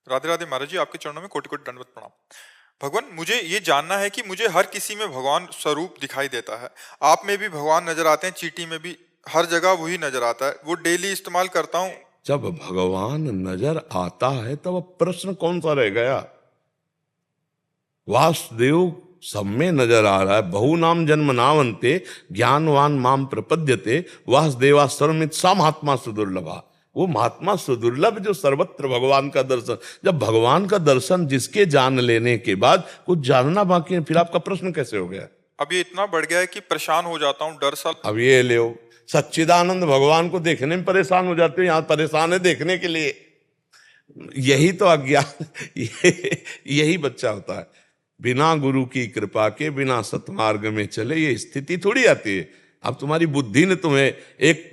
राधे राधे महाराज जी, आपके चरणों में कोटि कोटि दंडवत प्रणाम। भगवान, मुझे ये जानना है कि मुझे हर किसी में भगवान स्वरूप दिखाई देता है। आप में भी भगवान नजर आते हैं, चींटी में भी, हर जगह वही नजर आता है। वो डेली इस्तेमाल करता हूँ। जब भगवान नजर आता है तब अब प्रश्न कौन सा रह गया? वासुदेव सब में नजर आ रहा है। बहु नाम जन्म नावंते ज्ञानवान माम प्रपद्यते वासुदेवा सर्वमित सा महात्मा सुदुर्लभा। वो महात्मा सुदुर्लभ जो सर्वत्र भगवान का दर्शन, जब भगवान का दर्शन जिसके जान लेने के बाद कुछ जानना बाकी है, फिर आपका प्रश्न कैसे हो गया? अब ये इतना बढ़ गया है कि परेशान हो जाता हूँ, डर सा। अब ये ले सच्चिदानंद भगवान को देखने में परेशान हो जाते हो, यहां परेशान है देखने के लिए। यही तो अज्ञान यही बच्चा होता है। बिना गुरु की कृपा के, बिना सतमार्ग में चले ये स्थिति थोड़ी आती है। अब तुम्हारी बुद्धि ने तुम्हें, एक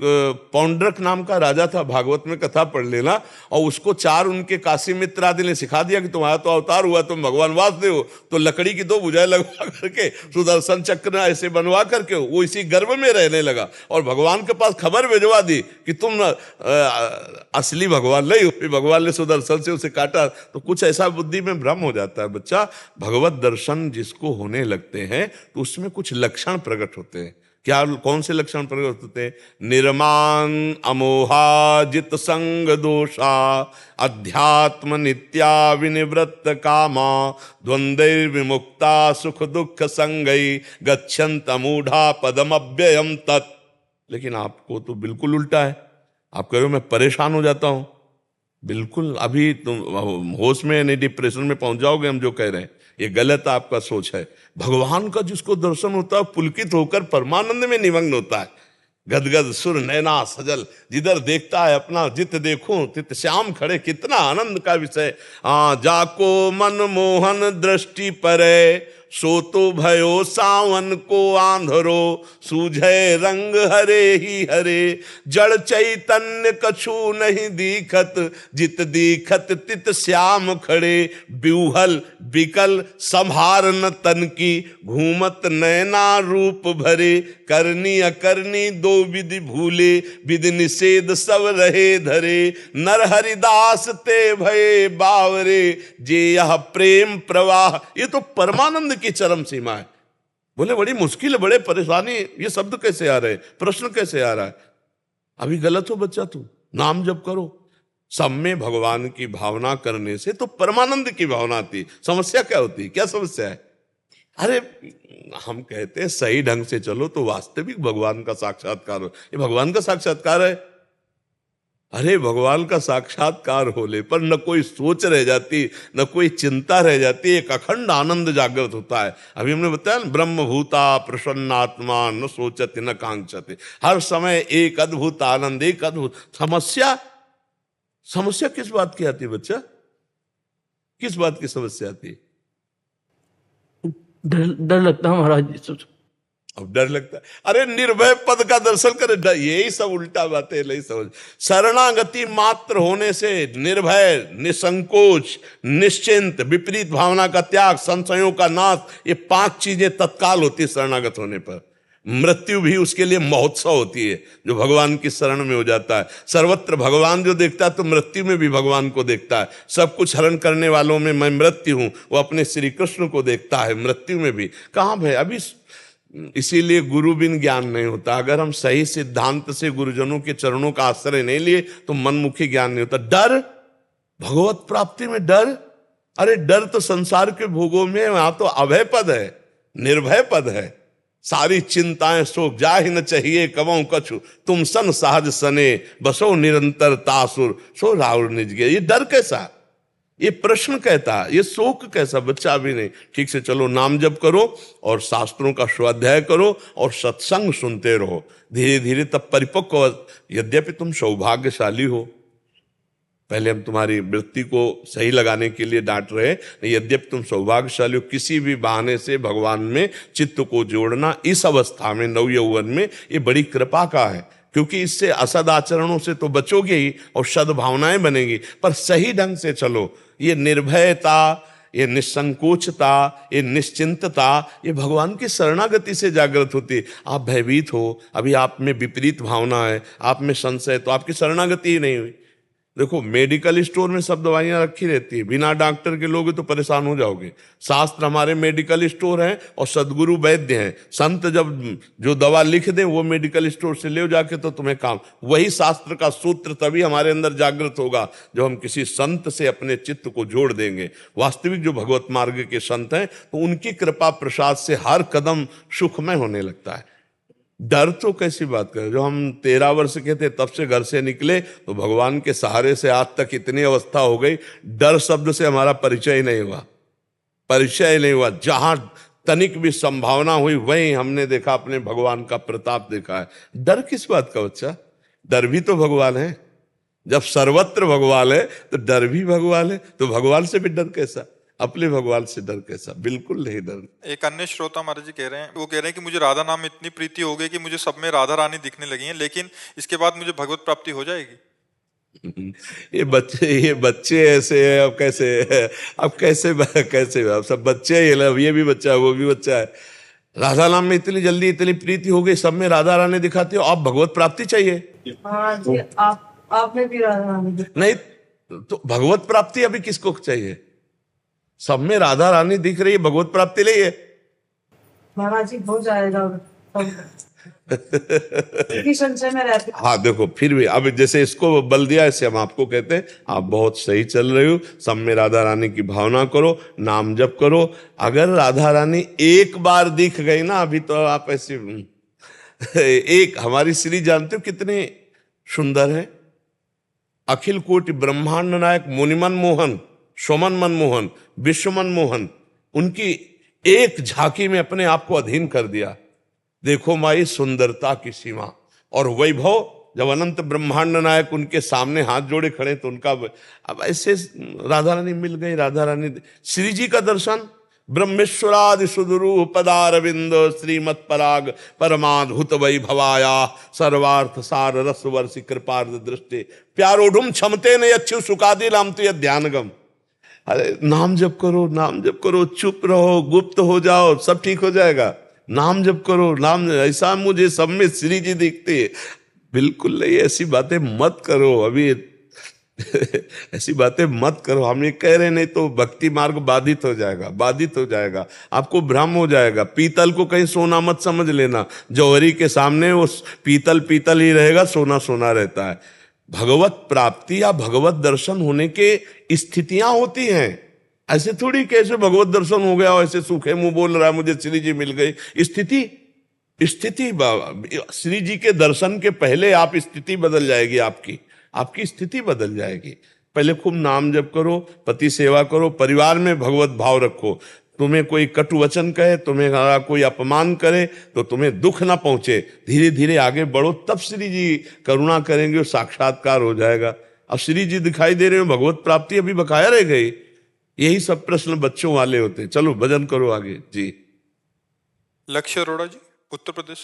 पौंड्रक नाम का राजा था, भागवत में कथा पढ़ लेना, और उसको चार उनके काशी मित्र आदि ने सिखा दिया कि तुम्हारा तो अवतार हुआ, तुम भगवान वासुदेव हो। तो लकड़ी की दो भुजाएं लगवा करके, सुदर्शन चक्र ऐसे बनवा करके वो इसी गर्भ में रहने लगा, और भगवान के पास खबर भिजवा दी कि तुम असली भगवान नहीं हो। भगवान ने सुदर्शन से उसे काटा। तो कुछ ऐसा बुद्धि में भ्रम हो जाता है बच्चा। भगवत दर्शन जिसको होने लगते हैं तो उसमें कुछ लक्षण प्रकट होते हैं। क्या, कौन से लक्षण प्रकट होते हैं? निर्माण अमोहा जित संग दोषा अध्यात्म नित्या विनिवृत्त कामा द्वंद्वैर विमुक्ता सुख दुख संगई गच्छन्त मूढ़ा पदम अव्ययम तत्। लेकिन आपको तो बिल्कुल उल्टा है। आप कह रहे हो मैं परेशान हो जाता हूं। बिल्कुल, अभी तुम होश में नहीं, डिप्रेशन में पहुंच जाओगे हम जो कह रहे हैं। ये गलत आपका सोच है। भगवान का जिसको दर्शन होता है पुलकित होकर परमानंद में निमग्न होता है। गदगद सुर नैना सजल, जिधर देखता है अपना जित देखूं तित श्याम खड़े, कितना आनंद का विषय। जाको मन मोहन दृष्टि परे सो तो भयो सावन को आंधरो सूझे रंग हरे ही हरे जड़ चैतन्य कछु नहीं दीखत जित दीखत तित श्याम खड़े ब्यूहल बिकल संहार न तन की घूमत नैना रूप भरे करनी अकरनी दो विधि भूले विधि निषेध सब रहे धरे नर हरिदास ते भये बावरे जे यह प्रेम प्रवाह। ये तो परमानंद की चरम सीमा है। बोले बड़ी मुश्किल है, बड़े परेशानी, ये शब्द कैसे आ रहे, प्रश्न कैसे आ रहा है? अभी गलत हो बच्चा, तू नाम जप करो। सब में भगवान की भावना करने से तो परमानंद की भावना आती। समस्या क्या होती, क्या समस्या है? अरे हम कहते हैं सही ढंग से चलो तो वास्तविक भगवान का साक्षात्कार हो। ये भगवान का साक्षात्कार है। अरे भगवान का साक्षात्कार होने पर न कोई सोच रह जाती, न कोई चिंता रह जाती, एक अखंड आनंद जागृत होता है। अभी हमने बताया ना, ब्रह्मभूता प्रसन्नात्मा न सोचते न कांक्षते। हर समय एक अद्भुत आनंद, एक अद्भुत। समस्या, समस्या किस बात की आती है बच्चा? किस बात की समस्या आती है? डर लगता है महाराज। अब डर लगता है। अरे निर्भय पद का दर्शन करे, यही सब उल्टा बातें नहीं समझ। शरणागति मात्र होने से निर्भय, निसंकोच, निश्चिंत, विपरीत भावना का त्याग, संशयों का नाश, ये 5 चीजें तत्काल होती है शरणागत होने पर। मृत्यु भी उसके लिए महोत्सव होती है जो भगवान की शरण में हो जाता है। सर्वत्र भगवान जो देखता है तो मृत्यु में भी भगवान को देखता है। सब कुछ हरण करने वालों में मैं मृत्यु हूं, वो अपने श्री कृष्ण को देखता है मृत्यु में भी। कहां है अभी? इसीलिए गुरु बिन ज्ञान नहीं होता। अगर हम सही सिद्धांत से गुरुजनों के चरणों का आश्रय नहीं लिए तो मनमुखी ज्ञान नहीं होता। डर, भगवत प्राप्ति में डर। अरे डर तो संसार के भोगों में, वहां तो अभय पद है, निर्भय पद है। सारी चिंताएं शोक जाहि न चाहिए कबहु कछु तुम सन सहज सने बसो निरंतर तासुर सो राहुल निज गए। ये डर कैसा, ये प्रश्न कहता है, ये शोक कैसा? बच्चा भी नहीं। ठीक से चलो, नाम जप करो और शास्त्रों का स्वाध्याय करो और सत्संग सुनते रहो। धीरे धीरे तब परिपक्व। यद्यपि तुम सौभाग्यशाली हो, पहले हम तुम्हारी वृत्ति को सही लगाने के लिए डांट रहे, यद्यपि तुम सौभाग्यशाली हो। किसी भी बहाने से भगवान में चित्त को जोड़ना इस अवस्था में, नव यौवन में, ये बड़ी कृपा का है। क्योंकि इससे असद आचरणों से तो बचोगे ही और सद्भावनाएं बनेगी। पर सही ढंग से चलो। ये निर्भयता, ये निसंकोचता, ये निश्चिंतता, ये भगवान की शरणागति से जागृत होती है। आप भयभीत हो, अभी आप में विपरीत भावना है, आप में संशय, तो आपकी शरणागति ही नहीं हुई। देखो, मेडिकल स्टोर में सब दवाइयां रखी रहती है, बिना डॉक्टर के लोगे तो परेशान हो जाओगे। शास्त्र हमारे मेडिकल स्टोर हैं और सदगुरु वैद्य हैं। संत जब जो दवा लिख दें वो मेडिकल स्टोर से ले जाके तो तुम्हें काम, वही शास्त्र का सूत्र तभी हमारे अंदर जागृत होगा जब हम किसी संत से अपने चित्त को जोड़ देंगे। वास्तविक जो भगवत मार्ग के संत हैं तो उनकी कृपा प्रसाद से हर कदम सुखमय होने लगता है। डर तो कैसी बात करें, जो हम 13 वर्ष के थे तब से घर से निकले तो भगवान के सहारे से आज तक इतनी अवस्था हो गई, डर शब्द से हमारा परिचय नहीं हुआ, परिचय नहीं हुआ। जहां तनिक भी संभावना हुई वहीं हमने देखा, अपने भगवान का प्रताप देखा है। डर किस बात का बच्चा, डर भी तो भगवान है। जब सर्वत्र भगवान है तो डर भी भगवान है, तो भगवान से भी डर कैसा, अपने भगवान से डर कैसा, बिल्कुल नहीं डर। एक अन्य श्रोता महाराज जी कह रहे हैं, वो कह रहे हैं कि मुझे राधा नाम में इतनी प्रीति हो गई कि मुझे सब में राधा रानी दिखने लगी हैं, लेकिन इसके बाद मुझे भगवत प्राप्ति हो जाएगी। ये बच्चे ऐसे हैं, अब कैसे अब सब बच्चे ये भी बच्चा है वो भी बच्चा है। राधा नाम में इतनी जल्दी इतनी प्रीति हो गई, सब में राधा रानी दिखाते हो, आप भगवत प्राप्ति चाहिए। हाँ जी, आप में भी राधा रानी नहीं तो भगवत प्राप्ति अभी किसको चाहिए? सब में राधा रानी दिख रही है, भगवत प्राप्ति नहीं है। महाराज जी हो जाएगा संचय में रहते। हाँ देखो, फिर भी अब जैसे इसको बल दिया, ऐसे हम आपको कहते हैं आप बहुत सही चल रहे हो, सब में राधा रानी की भावना करो, नाम जप करो। अगर राधा रानी एक बार दिख गई ना, अभी तो आप ऐसे एक हमारी श्री जानते हो कितने सुंदर है, अखिल कोटि ब्रह्मांड नायक मुनिमन मोहन, सोमन मनमोहन, विश्व मनमोहन, उनकी एक झांकी में अपने आप को अधीन कर दिया। देखो माई सुंदरता की सीमा और वैभव, जब अनंत ब्रह्मांड नायक उनके सामने हाथ जोड़े खड़े तो उनका, अब ऐसे राधा रानी मिल गई। राधा रानी श्री जी का दर्शन, ब्रह्मेश्वरादि सुदुरू पदारविंद श्रीमत् पराग परमाद्भुत वैभवाया सर्वार्थ सार रस वर्षि कृपार्थ दृष्टि प्यारोढ़ुम क्षमते न अच्छु सुखादि नाम तो यह ध्यानगम। अरे नाम जप करो, नाम जप करो, चुप रहो, गुप्त हो जाओ, सब ठीक हो जाएगा। नाम जप करो, नाम, ऐसा मुझे सब में श्री जी दिखते है। बिल्कुल नहीं, ऐसी बातें मत करो अभी ऐसी बातें मत करो। हम ये कह रहे, नहीं तो भक्ति मार्ग बाधित हो जाएगा, बाधित हो जाएगा, आपको भ्रम हो जाएगा। पीतल को कहीं सोना मत समझ लेना, जौहरी के सामने वो पीतल पीतल ही रहेगा, सोना सोना रहता है। भगवत प्राप्ति या भगवत दर्शन होने के स्थितियां होती हैं, ऐसे थोड़ी कैसे भगवत दर्शन हो गया ऐसे सूखे मुंह बोल रहा है मुझे श्री जी मिल गई। स्थिति श्री जी के दर्शन के पहले आप स्थिति बदल जाएगी, आपकी स्थिति बदल जाएगी। पहले खूब नाम जप करो, पति सेवा करो, परिवार में भगवत भाव रखो। तुम्हें कोई कटु वचन कहे, तुम्हें कोई अपमान करे तो तुम्हें दुख ना पहुंचे, धीरे धीरे आगे बढ़ो, तब श्री जी करुणा करेंगे और साक्षात्कार हो जाएगा। अब श्री जी दिखाई दे रहे हो, भगवत प्राप्ति अभी बकाया रह गई। यही सब प्रश्न बच्चों वाले होते हैं। चलो भजन करो आगे जी। लक्ष्य अरोड़ा जी, उत्तर प्रदेश।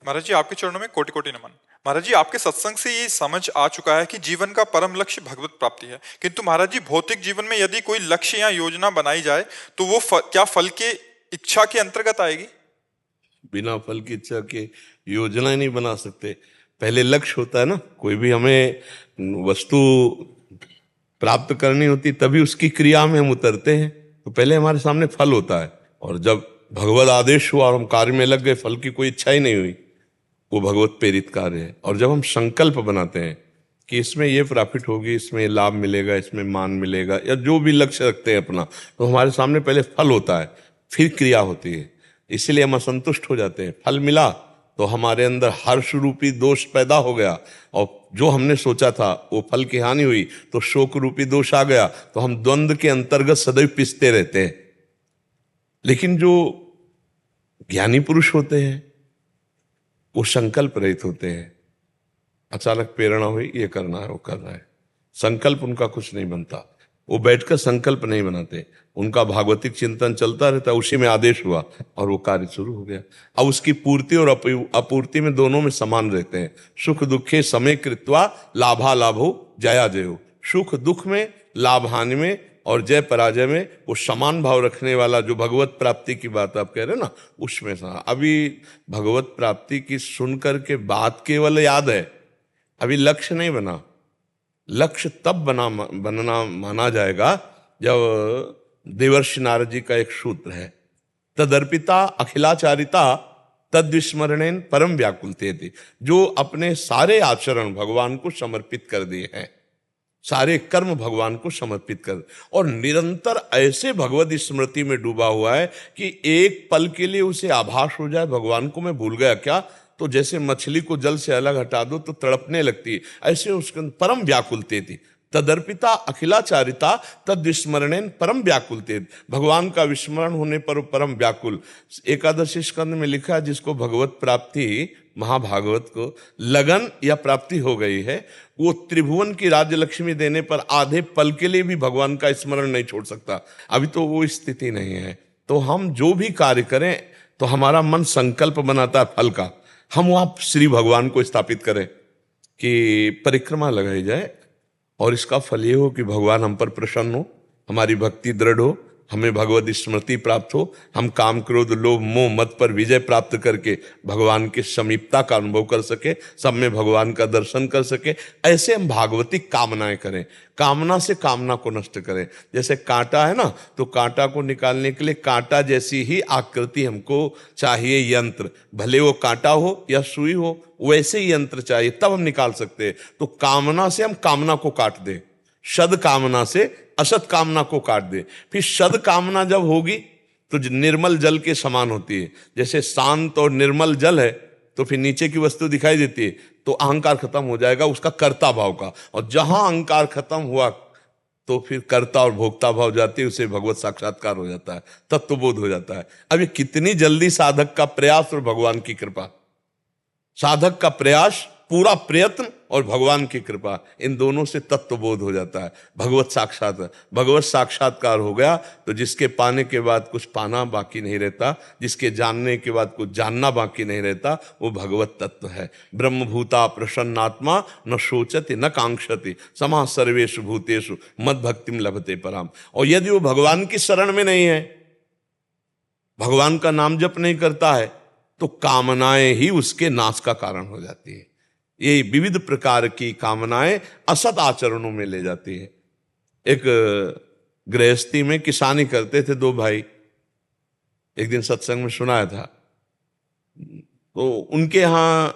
महाराज जी, आपके चरणों में कोटि कोटि नमन। महाराज जी, आपके सत्संग से ये समझ आ चुका है कि जीवन का परम लक्ष्य भगवत प्राप्ति है, किंतु महाराज जी भौतिक जीवन में यदि कोई लक्ष्य या योजना बनाई जाए तो वो क्या फल के इच्छा के अंतर्गत आएगी? बिना फल की इच्छा के योजना ही नहीं बना सकते। पहले लक्ष्य होता है ना, कोई भी हमें वस्तु प्राप्त करनी होती तभी उसकी क्रिया में हम उतरते हैं, तो पहले हमारे सामने फल होता है। और जब भगवत आदेश हुआ और हम कार्य में लग गए, फल की कोई इच्छा ही नहीं हुई, वो भगवत प्रेरित कार्य है। और जब हम संकल्प बनाते हैं कि इसमें ये प्रॉफिट होगी, इसमें लाभ मिलेगा, इसमें मान मिलेगा, या जो भी लक्ष्य रखते हैं अपना, तो हमारे सामने पहले फल होता है, फिर क्रिया होती है। इसीलिए हम असंतुष्ट हो जाते हैं। फल मिला तो हमारे अंदर हर्ष रूपी दोष पैदा हो गया, और जो हमने सोचा था वो फल की हानि हुई तो शोक रूपी दोष आ गया, तो हम द्वंद्व के अंतर्गत सदैव पिसते रहते हैं। लेकिन जो ज्ञानी पुरुष होते हैं वो संकल्प रहित होते हैं। अचानक प्रेरणा हुई, ये करना है, वो कर रहा है, संकल्प उनका कुछ नहीं बनता। वो बैठकर संकल्प नहीं बनाते, उनका भागवतिक चिंतन चलता रहता है, उसी में आदेश हुआ और वो कार्य शुरू हो गया। अब उसकी पूर्ति और अपूर्ति में दोनों में समान रहते हैं। सुख दुखे समय कृत्वा लाभा लाभो जया जयो। सुख दुख में, लाभ हानि में और जय पराजय में वो समान भाव रखने वाला, जो भगवत प्राप्ति की बात आप कह रहे हैं ना, उसमें था। अभी भगवत प्राप्ति की सुनकर के बात केवल याद है, अभी लक्ष्य नहीं बना। लक्ष्य तब बनना माना जाएगा जब देवर्षि नारद जी का एक सूत्र है, तदर्पिता अखिलाचारिता तद्विस्मरणेन परम व्याकुलते थे। जो अपने सारे आचरण भगवान को समर्पित कर दिए हैं, सारे कर्म भगवान को समर्पित कर, और निरंतर ऐसे भगवत स्मृति में डूबा हुआ है कि एक पल के लिए उसे आभास हो जाए भगवान को मैं भूल गया क्या, तो जैसे मछली को जल से अलग हटा दो तो तड़पने लगती है, ऐसे उसके अंदर परम व्याकुलते थी। तदर्पिता अखिलाचारिता तद्विस्मरणेन परम व्याकुलते, भगवान का विस्मरण होने पर परम व्याकुल। एकादशी स्कंद में लिखा है जिसको भगवत प्राप्ति, महाभागवत को लगन या प्राप्ति हो गई है, वो त्रिभुवन की राज्य लक्ष्मी देने पर आधे पल के लिए भी भगवान का स्मरण नहीं छोड़ सकता। अभी तो वो स्थिति नहीं है। तो हम जो भी कार्य करें तो हमारा मन संकल्प बनाता है फल का, हम वहां श्री भगवान को स्थापित करें कि परिक्रमा लगाई जाए और इसका फल ये हो कि भगवान हम पर प्रसन्न हो, हमारी भक्ति दृढ़ हो, हमें भगवत स्मृति प्राप्त हो, हम काम क्रोध लोभ मोह मत पर विजय प्राप्त करके भगवान की समीपता का अनुभव कर सके, सब में भगवान का दर्शन कर सके। ऐसे हम भागवतिक कामनाएं करें, कामना से कामना को नष्ट करें। जैसे कांटा है ना, तो कांटा को निकालने के लिए कांटा जैसी ही आकृति हमको चाहिए यंत्र, भले वो कांटा हो या सुई हो, वैसे ही यंत्र चाहिए तब हम निकाल सकते हैं। तो कामना से हम कामना को काट दें, सद कामना से असत कामना को काट दे। फिर सद कामना जब होगी तो निर्मल जल के समान होती है। जैसे शांत और निर्मल जल है तो फिर नीचे की वस्तु दिखाई देती है, तो अहंकार खत्म हो जाएगा उसका कर्ता भाव का, और जहां अहंकार खत्म हुआ तो फिर कर्ता और भोक्ता भाव जाती है, उसे भगवत साक्षात्कार हो जाता है, तत्वबोध हो जाता है। अब ये कितनी जल्दी साधक का प्रयास और भगवान की कृपा, साधक का प्रयास, पूरा प्रयत्न और भगवान की कृपा, इन दोनों से तत्वबोध हो जाता है। भगवत साक्षात्कार हो गया तो जिसके पाने के बाद कुछ पाना बाकी नहीं रहता, जिसके जानने के बाद कुछ जानना बाकी नहीं रहता, वो भगवत तत्व है। ब्रह्मभूता प्रसन्नात्मा न शोचति न कांक्षति समः सर्वेषु भूतेषु मद भक्तिम लभते पराम। और यदि वो भगवान की शरण में नहीं है, भगवान का नाम जप नहीं करता है, तो कामनाएं ही उसके नाश का कारण हो जाती है। ये विविध प्रकार की कामनाएं असत आचरणों में ले जाती है। एक गृहस्थी में किसानी करते थे दो भाई, एक दिन सत्संग में सुनाया था। तो उनके यहाँ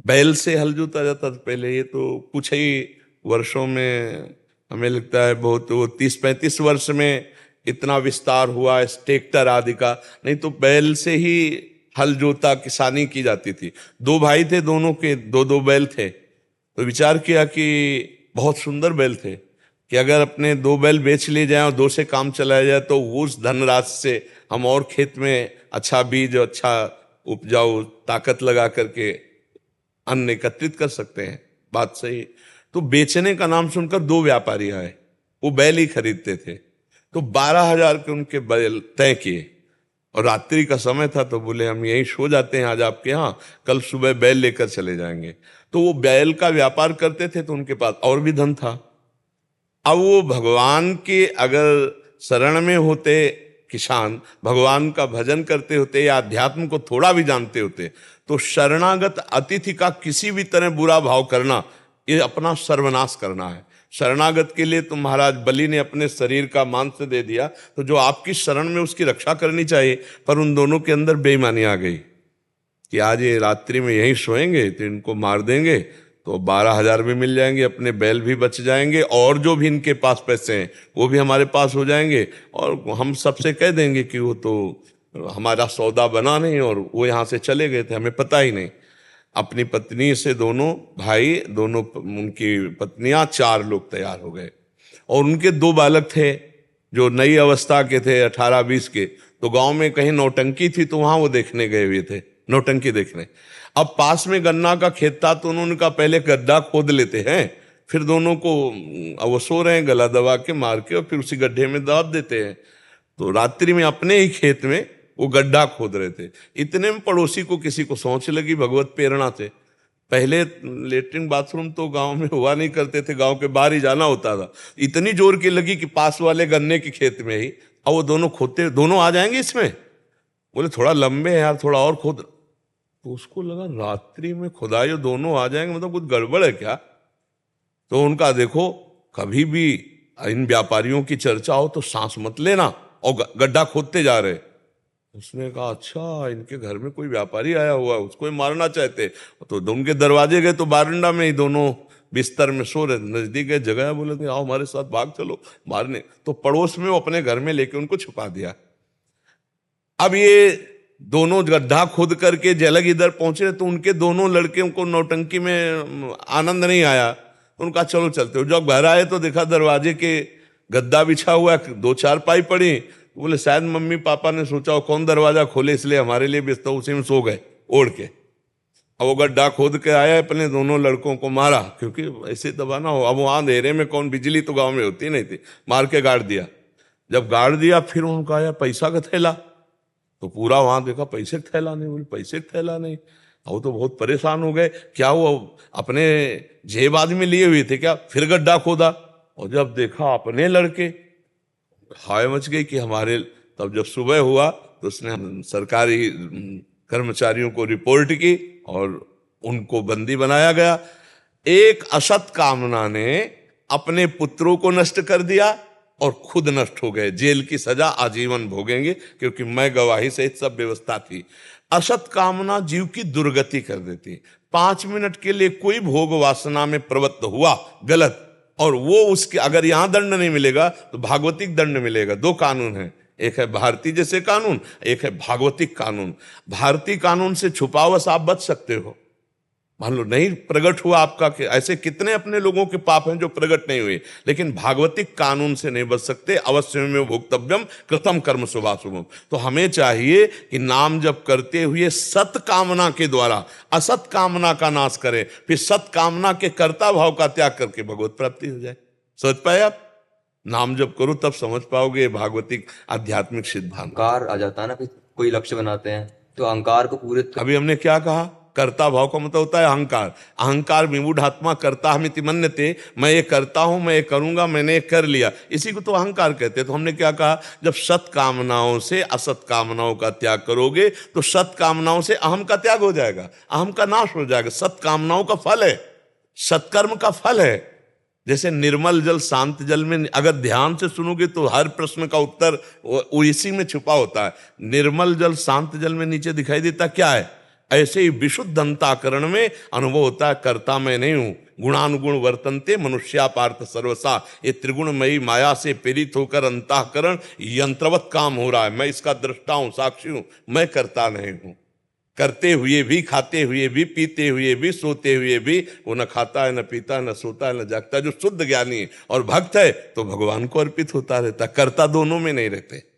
बैल से हल जोता जाता था पहले, ये तो कुछ ही वर्षों में, हमें लगता है बहुत, वो 30-35 वर्ष में इतना विस्तार हुआ है ट्रैक्टर आदि का। नहीं तो बैल से ही हल जोता किसानी की जाती थी। दो भाई थे, दोनों के दो दो बैल थे। तो विचार किया कि बहुत सुंदर बैल थे कि अगर अपने दो बैल बेच लिए जाए और दो से काम चलाया जाए तो उस धनराशि से हम और खेत में अच्छा बीज, अच्छा उपजाऊ ताकत लगा करके अन्न एकत्रित कर सकते हैं। बात सही। तो बेचने का नाम सुनकर दो व्यापारी आए, वो बैल ही खरीदते थे। तो 12,000 के उनके बैल तय किए, और रात्रि का समय था, तो बोले हम यहीं सो जाते हैं आज आपके यहाँ, कल सुबह बैल लेकर चले जाएंगे। तो वो बैल का व्यापार करते थे, तो उनके पास और भी धन था। अब वो भगवान के अगर शरण में होते किसान, भगवान का भजन करते होते या अध्यात्म को थोड़ा भी जानते होते, तो शरणागत अतिथि का किसी भी तरह बुरा भाव करना, ये अपना सर्वनाश करना है। शरणागत के लिए तो महाराज बलि ने अपने शरीर का मांस दे दिया, तो जो आपकी शरण में उसकी रक्षा करनी चाहिए। पर उन दोनों के अंदर बेईमानी आ गई कि आज ये रात्रि में यहीं सोएंगे तो इनको मार देंगे तो 12,000 भी मिल जाएंगे, अपने बैल भी बच जाएंगे, और जो भी इनके पास पैसे हैं वो भी हमारे पास हो जाएंगे, और हम सबसे कह देंगे कि वो तो हमारा सौदा बना नहीं और वो यहाँ से चले गए थे, हमें पता ही नहीं। अपनी पत्नी से दोनों भाई, दोनों उनकी पत्नियां, 4 लोग तैयार हो गए, और उनके 2 बालक थे जो नई अवस्था के थे, 18-20 के। तो गांव में कहीं नौटंकी थी तो वहां वो देखने गए हुए थे, नौटंकी देखने। अब पास में गन्ना का खेत था, तो उन्होंने कहा पहले गड्ढा खोद लेते हैं, फिर दोनों को, वो सो रहे हैं, गला दबा के मार के, और फिर उसी गड्ढे में दब देते हैं। तो रात्रि में अपने ही खेत में वो गड्ढा खोद रहे थे। इतने में पड़ोसी को किसी को सोच लगी भगवत प्रेरणा से। पहले लेटरिन बाथरूम तो गांव में हुआ नहीं करते थे, गांव के बाहर ही जाना होता था। इतनी जोर की लगी कि पास वाले गन्ने के खेत में ही, और वो दोनों खोदते, दोनों आ जाएंगे इसमें। बोले थोड़ा लंबे है यार, थोड़ा और खोद। तो उसको लगा रात्रि में खुदाई दोनों आ जाएंगे, मतलब कुछ गड़बड़ है क्या। तो उनका देखो, कभी भी इन व्यापारियों की चर्चा हो तो सांस मत लेना, और गड्ढा खोदते जा रहे। उसने कहा अच्छा, इनके घर में कोई व्यापारी आया हुआ है, उसको ही मारना चाहते। तो उनके दरवाजे गए तो बारंडा में ही दोनों बिस्तर में सो रहे, नजदीक गए, जगह बोले थे आओ हमारे साथ भाग चलो मारने। तो पड़ोस में वो अपने घर में लेके उनको छुपा दिया। अब ये दोनों गड्ढा खोद करके जलग इधर पहुंचे तो उनके दोनों लड़के को नौटंकी में आनंद नहीं आया। उनका चलो चलते हो। जब घर आए तो देखा दरवाजे के गद्दा बिछा हुआ, 2-4 पाई पड़ी। बोले शायद मम्मी पापा ने सोचा हो कौन दरवाजा खोले, इसलिए हमारे लिए बिस्तर, उसी में सो गए ओढ़ के। अब वो गड्ढा खोद के आया, अपने दोनों लड़कों को मारा, क्योंकि ऐसे दबाना हो। अब वहां अंधेरे में कौन, बिजली तो गांव में होती नहीं थी, मार के गाड़ दिया। जब गाड़ दिया फिर उनका आया पैसा का थैला, तो पूरा वहां देखा पैसे का थैला नहीं। बोले पैसे का थैला नहीं। वो तो बहुत परेशान हो गए, क्या वो अपने जेब आदमी लिए हुए थे क्या? फिर गड्ढा खोदा और जब देखा अपने लड़के, हाय मच गई कि हमारे। तब जब सुबह हुआ तो उसने सरकारी कर्मचारियों को रिपोर्ट की और उनको बंदी बनाया गया। एक असत कामना ने अपने पुत्रों को नष्ट कर दिया और खुद नष्ट हो गए। जेल की सजा आजीवन भोगेंगे, क्योंकि मैं गवाही सहित सब व्यवस्था थी। असत कामना जीव की दुर्गति कर देती। 5 मिनट के लिए कोई भोग वासना में प्रवृत्त हुआ, गलत, और वो उसके अगर यहां दंड नहीं मिलेगा तो भागवतिक दंड मिलेगा। 2 कानून है, एक है भारतीय जैसे कानून, एक है भागवतिक कानून। भारतीय कानून से छुपावश आप बच सकते हो, मान लो नहीं प्रकट हुआ आपका, ऐसे कितने अपने लोगों के पाप हैं जो प्रकट नहीं हुए, लेकिन भागवतिक कानून से नहीं बच सकते। अवश्य में भोक्तव्यम कृतम कर्म शुभाशुभम। तो हमें चाहिए कि नाम जप करते हुए सत कामना के द्वारा असत कामना का नाश करें, फिर सत कामना के कर्ता भाव का त्याग करके भगवत प्राप्ति हो जाए। समझ पाए आप? नाम जप करो तब समझ पाओगे भागवतिक आध्यात्मिक सिद्धांत। अहंकार आ जाता है ना, कोई लक्ष्य बनाते हैं तो अहंकार को पूरे अभी हमने क्या कहा? कर्ता भाव का मतलब होता है अहंकार। अहंकार विमूढ़ात्मा कर्ता हमिति मन्यते, मैं ये करता हूं, मैं ये करूंगा, मैंने ये कर लिया, इसी को तो अहंकार कहते हैं। तो हमने क्या कहा? जब सत कामनाओं से असत कामनाओं का त्याग करोगे तो सत कामनाओं से अहम का त्याग हो जाएगा, अहम का नाश हो जाएगा। सत कामनाओं का फल है, सत्कर्म का फल है। जैसे निर्मल जल शांत जल में अगर ध्यान से सुनोगे तो हर प्रश्न का उत्तर वो इसी में छुपा होता है। निर्मल जल शांत जल में नीचे दिखाई देता क्या है? ऐसे ही विशुद्ध अंतःकरण में अनुभव होता है कर्ता मैं नहीं हूं। गुणानुगुण वर्तनते मनुष्या पार्थ सर्वसा। ये त्रिगुणमयी माया से प्रेरित होकर अंतःकरण यंत्रवत काम हो रहा है। मैं इसका दृष्टा हूं, साक्षी हूं, मैं करता नहीं हूं। करते हुए भी, खाते हुए भी, पीते हुए भी, सोते हुए भी, वो न खाता है, न पीता है, न सोता है, न जागता है। जो शुद्ध ज्ञानी है और भक्त है तो भगवान को अर्पित होता रहता। कर्ता दोनों में नहीं रहते।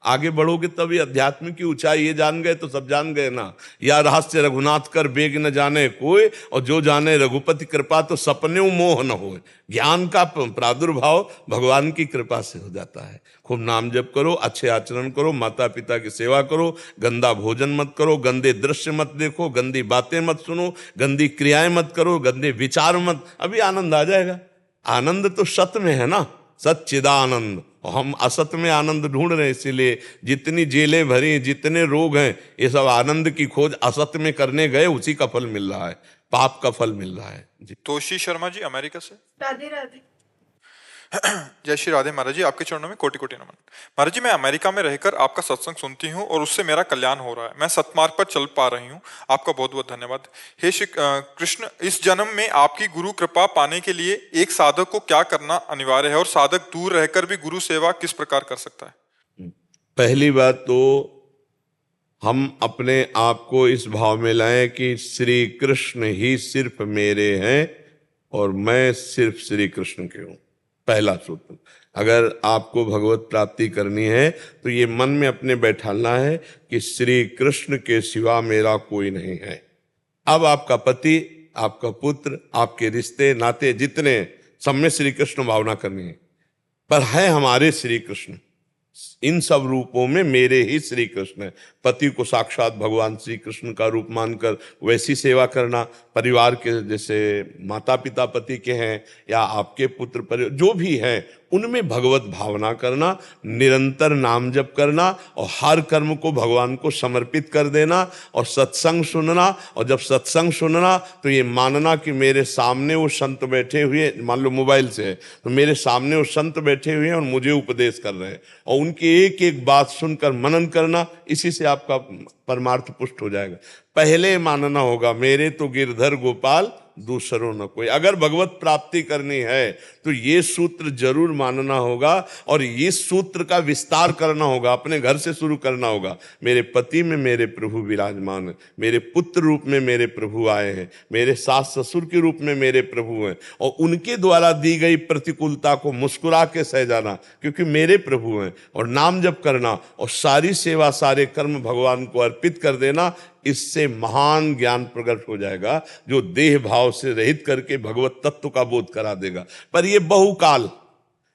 आगे बढ़ोगे तभी अध्यात्म की ऊंचाई, ये जान गए तो सब जान गए ना। या रहस्य रघुनाथ कर बेग न जाने कोई, और जो जाने रघुपति कृपा तो सपने मोह न हो। ज्ञान का प्रादुर्भाव भगवान की कृपा से हो जाता है। खूब नाम जप करो, अच्छे आचरण करो, माता पिता की सेवा करो, गंदा भोजन मत करो, गंदे दृश्य मत देखो, गंदी बातें मत सुनो, गंदी क्रियाएं मत करो, गंदे विचार मत। अभी आनंद आ जाएगा। आनंद तो सत में है ना, सच्चिदानंद। हम असत में आनंद ढूंढ रहे हैं, इसीलिए जितनी जेलें भरी, जितने रोग हैं, ये सब आनंद की खोज असत में करने गए, उसी का फल मिल रहा है, पाप का फल मिल रहा है जी। तोशी शर्मा जी अमेरिका से। राधे राधे। जय श्री राधे महाराज जी, आपके चरणों में कोटि कोटि नमन। महाराज जी, मैं अमेरिका में रहकर आपका सत्संग सुनती हूँ और उससे मेरा कल्याण हो रहा है। मैं सतमार्ग पर चल पा रही हूँ। आपका बहुत बहुत धन्यवाद। हे श्री कृष्ण, इस जन्म में आपकी गुरु कृपा पाने के लिए एक साधक को क्या करना अनिवार्य है और साधक दूर रहकर भी गुरु सेवा किस प्रकार कर सकता है? पहली बात तो हम अपने आप को इस भाव में लाएं कि श्री कृष्ण ही सिर्फ मेरे हैं और मैं सिर्फ श्री कृष्ण के हूं। पहला सूत्र। अगर आपको भगवत प्राप्ति करनी है तो ये मन में अपने बैठाना है कि श्री कृष्ण के सिवा मेरा कोई नहीं है। अब आपका पति, आपका पुत्र, आपके रिश्ते नाते जितने, सब में श्री कृष्ण भावना करनी है। पर है हमारे श्री कृष्ण, इन सब रूपों में मेरे ही श्री कृष्ण है। पति को साक्षात भगवान श्री कृष्ण का रूप मानकर वैसी सेवा करना। परिवार के जैसे माता पिता पति के हैं या आपके पुत्र परिवार जो भी हैं, उनमें भगवत भावना करना, निरंतर नाम जप करना और हर कर्म को भगवान को समर्पित कर देना और सत्संग सुनना। और जब सत्संग सुनना तो ये मानना कि मेरे सामने वो संत बैठे हुए, मान लो मोबाइल से है तो मेरे सामने वो संत बैठे हुए हैं और मुझे उपदेश कर रहे हैं, और उनकी एक एक बात सुनकर मनन करना, इसी से आपका परमार्थ पुष्ट हो जाएगा। पहले मानना होगा मेरे तो गिरधर गोपाल दूसरों न कोई। अगर भगवत प्राप्ति करनी है तो ये सूत्र जरूर मानना होगा और इस सूत्र का विस्तार करना होगा, अपने घर से शुरू करना होगा। मेरे पति में मेरे प्रभु विराजमान है, मेरे पुत्र रूप में मेरे प्रभु आए हैं, मेरे सास ससुर के रूप में मेरे प्रभु हैं, और उनके द्वारा दी गई प्रतिकूलता को मुस्कुरा के सह जाना क्योंकि मेरे प्रभु हैं, और नाम जप करना और सारी सेवा सारे कर्म भगवान को अर्पित कर देना। इससे महान ज्ञान प्रकट हो जाएगा जो देह भाव से रहित करके भगवत तत्व का बोध करा देगा। पर ये बहुकाल,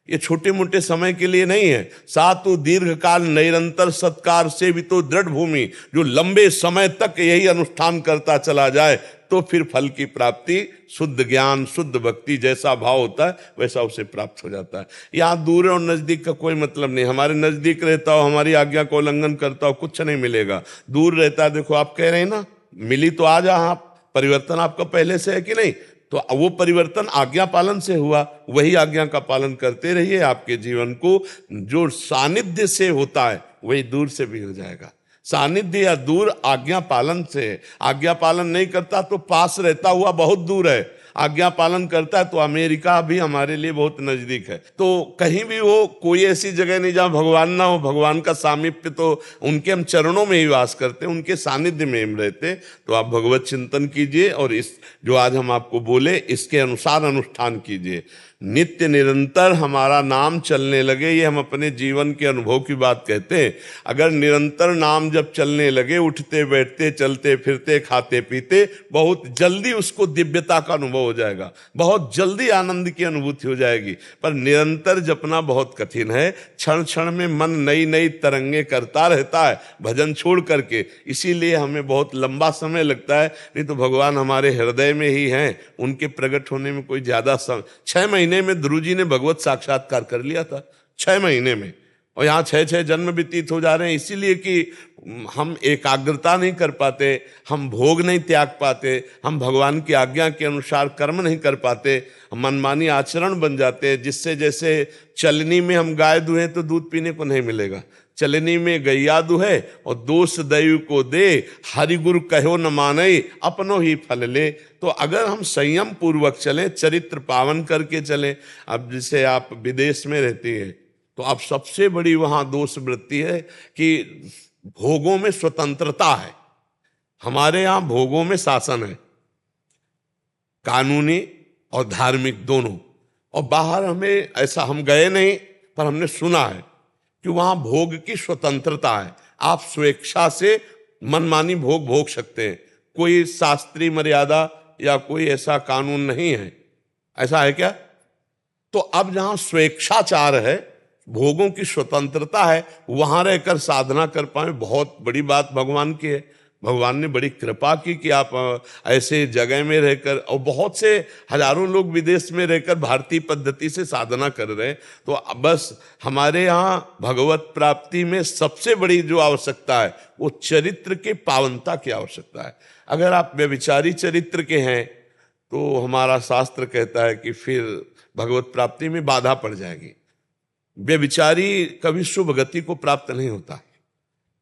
ये छोटे मोटे समय के लिए नहीं है। सातु दीर्घ काल निरंतर सत्कार से भी तो दृढ़ भूमि, जो लंबे समय तक यही अनुष्ठान करता चला जाए तो फिर फल की प्राप्ति, शुद्ध ज्ञान शुद्ध भक्ति जैसा भाव होता है वैसा उसे प्राप्त हो जाता है। यहाँ दूर और नजदीक का कोई मतलब नहीं। हमारे नजदीक रहता हो, हमारी आज्ञा को उल्लंघन करता हो, कुछ नहीं मिलेगा। दूर रहता है, देखो आप कह रहे हैं ना मिली तो आज आप, परिवर्तन आपका पहले से है कि नहीं, तो वो परिवर्तन आज्ञा पालन से हुआ। वही आज्ञा का पालन करते रहिए, आपके जीवन को जो सानिध्य से होता है वही दूर से भी हो जाएगा। सानिध्य या दूर आज्ञा पालन से। आज्ञा पालन नहीं करता तो पास रहता हुआ बहुत दूर है, आज्ञा पालन करता है तो अमेरिका भी हमारे लिए बहुत नजदीक है। तो कहीं भी हो, कोई ऐसी जगह नहीं जहां भगवान ना हो। भगवान का सामीप्य तो उनके हम चरणों में ही वास करते, उनके सानिध्य में हम रहते। तो आप भगवत चिंतन कीजिए और इस जो आज हम आपको बोले इसके अनुसार अनुष्ठान कीजिए। नित्य निरंतर हमारा नाम चलने लगे, ये हम अपने जीवन के अनुभव की बात कहते हैं। अगर निरंतर नाम जब चलने लगे, उठते बैठते चलते फिरते खाते पीते, बहुत जल्दी उसको दिव्यता का अनुभव हो जाएगा, बहुत जल्दी आनंद की अनुभूति हो जाएगी। पर निरंतर जपना बहुत कठिन है। क्षण क्षण में मन नई नई तरंगे करता रहता है भजन छोड़ करके, इसीलिए हमें बहुत लंबा समय लगता है। नहीं तो भगवान हमारे हृदय में ही हैं, उनके प्रकट होने में कोई ज्यादा समय, 6 महीने में ध्रुव जी ने भगवत साक्षात्कार कर लिया था, 6 महीने में। और यहाँ 6 जन्म व्यतीत हो जा रहे हैं, इसीलिए कि हम एकाग्रता नहीं कर पाते, हम भोग नहीं त्याग पाते, हम भगवान की आज्ञा के अनुसार कर्म नहीं कर पाते, हम मनमानी आचरण बन जाते हैं। जिससे जैसे चलनी में हम गाय दुहे तो दूध पीने को नहीं मिलेगा, चलनी में गैया दुहे और दोष दैव को दे, हरि गुरु कहो न माने अपनो ही फल ले। तो अगर हम संयम पूर्वक चलें, चरित्र पावन करके चलें। अब जैसे आप विदेश में रहती हैं तो अब सबसे बड़ी वहां दोष वृत्ति है कि भोगों में स्वतंत्रता है। हमारे यहाँ भोगों में शासन है, कानूनी और धार्मिक दोनों। और बाहर हमें ऐसा, हम गए नहीं पर हमने सुना है कि वहां भोग की स्वतंत्रता है। आप स्वेच्छा से मनमानी भोग भोग सकते हैं, कोई शास्त्रीय मर्यादा या कोई ऐसा कानून नहीं है। ऐसा है क्या? तो अब जहां स्वेच्छाचार है, भोगों की स्वतंत्रता है, वहां रहकर साधना कर पाए, बहुत बड़ी बात भगवान की है। भगवान ने बड़ी कृपा की कि आप ऐसे जगह में रहकर, और बहुत से हजारों लोग विदेश में रहकर भारतीय पद्धति से साधना कर रहे हैं। तो बस हमारे यहाँ भगवत प्राप्ति में सबसे बड़ी जो आवश्यकता है वो चरित्र के पावनता की आवश्यकता है। अगर आप व्यभिचारी चरित्र के हैं तो हमारा शास्त्र कहता है कि फिर भगवत प्राप्ति में बाधा पड़ जाएगी। व्यभिचारी कभी शुभ गति को प्राप्त नहीं होता है।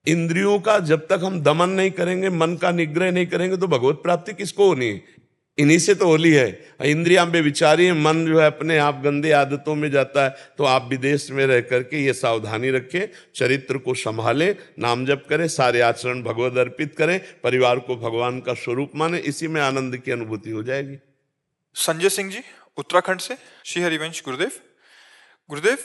इंद्रियों का जब तक हम दमन नहीं करेंगे, मन का निग्रह नहीं करेंगे, तो भगवत प्राप्ति किसको होनी है? इन्हीं से तो होली है। इंद्रियां बेविचारी है, मन जो है अपने आप गंदे आदतों में जाता है। तो आप विदेश में रह करके ये सावधानी रखें, चरित्र को संभालें, नाम जप करें, सारे आचरण भगवत अर्पित करें, परिवार को भगवान का स्वरूप माने, इसी में आनंद की अनुभूति हो जाएगी। संजय सिंह जी उत्तराखंड से, श्री हरिवंश गुरुदेव। गुरुदेव,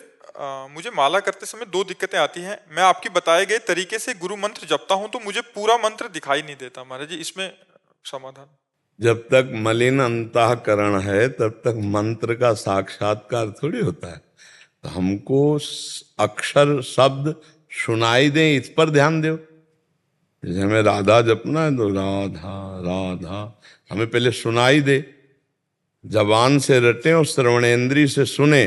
मुझे माला करते समय 2 दिक्कतें आती हैं। मैं आपकी बताए गए तरीके से गुरु मंत्र जपता हूं तो मुझे पूरा मंत्र दिखाई नहीं देता। महाराज जी, इसमें समाधान? जब तक मलिन अंतःकरण है तब तक मंत्र का साक्षात्कार थोड़ी होता है। तो हमको अक्षर शब्द सुनाई दे, इस पर ध्यान दो। जैसे हमें राधा जपना है तो राधा राधा हमें पहले सुनाई दे, जबान से रटे और श्रवणेंद्रिय से सुने,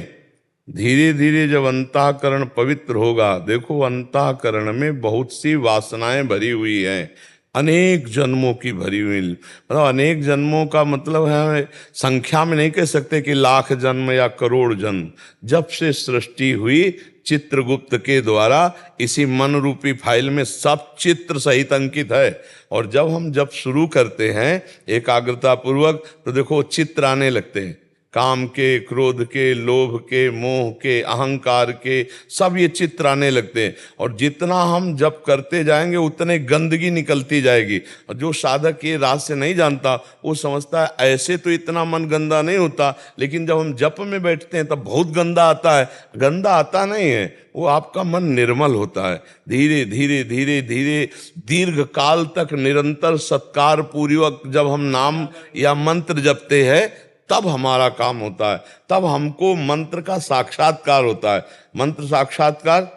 धीरे धीरे जब अंतःकरण पवित्र होगा, देखो अंतःकरण में बहुत सी वासनाएं भरी हुई हैं, अनेक जन्मों की भरी हुई, मतलब अनेक जन्मों का मतलब है संख्या में नहीं कह सकते कि लाख जन्म या करोड़ जन्म। जब से सृष्टि हुई चित्रगुप्त के द्वारा इसी मन रूपी फाइल में सब चित्र सहित अंकित है। और जब शुरू करते हैं एकाग्रता पूर्वक तो देखो चित्र आने लगते हैं, काम के, क्रोध के, लोभ के, मोह के, अहंकार के, सब ये चित्र आने लगते हैं। और जितना हम जप करते जाएंगे उतने गंदगी निकलती जाएगी। और जो साधक ये रहस्य नहीं जानता वो समझता है ऐसे तो इतना मन गंदा नहीं होता, लेकिन जब हम जप में बैठते हैं तब बहुत गंदा आता है। गंदा आता नहीं है, वो आपका मन निर्मल होता है। धीरे धीरे धीरे धीरे दीर्घ काल तक निरंतर सत्कार पूर्वक जब हम नाम या मंत्र जपते हैं तब हमारा काम होता है, तब हमको मंत्र का साक्षात्कार होता है। मंत्र साक्षात्कार,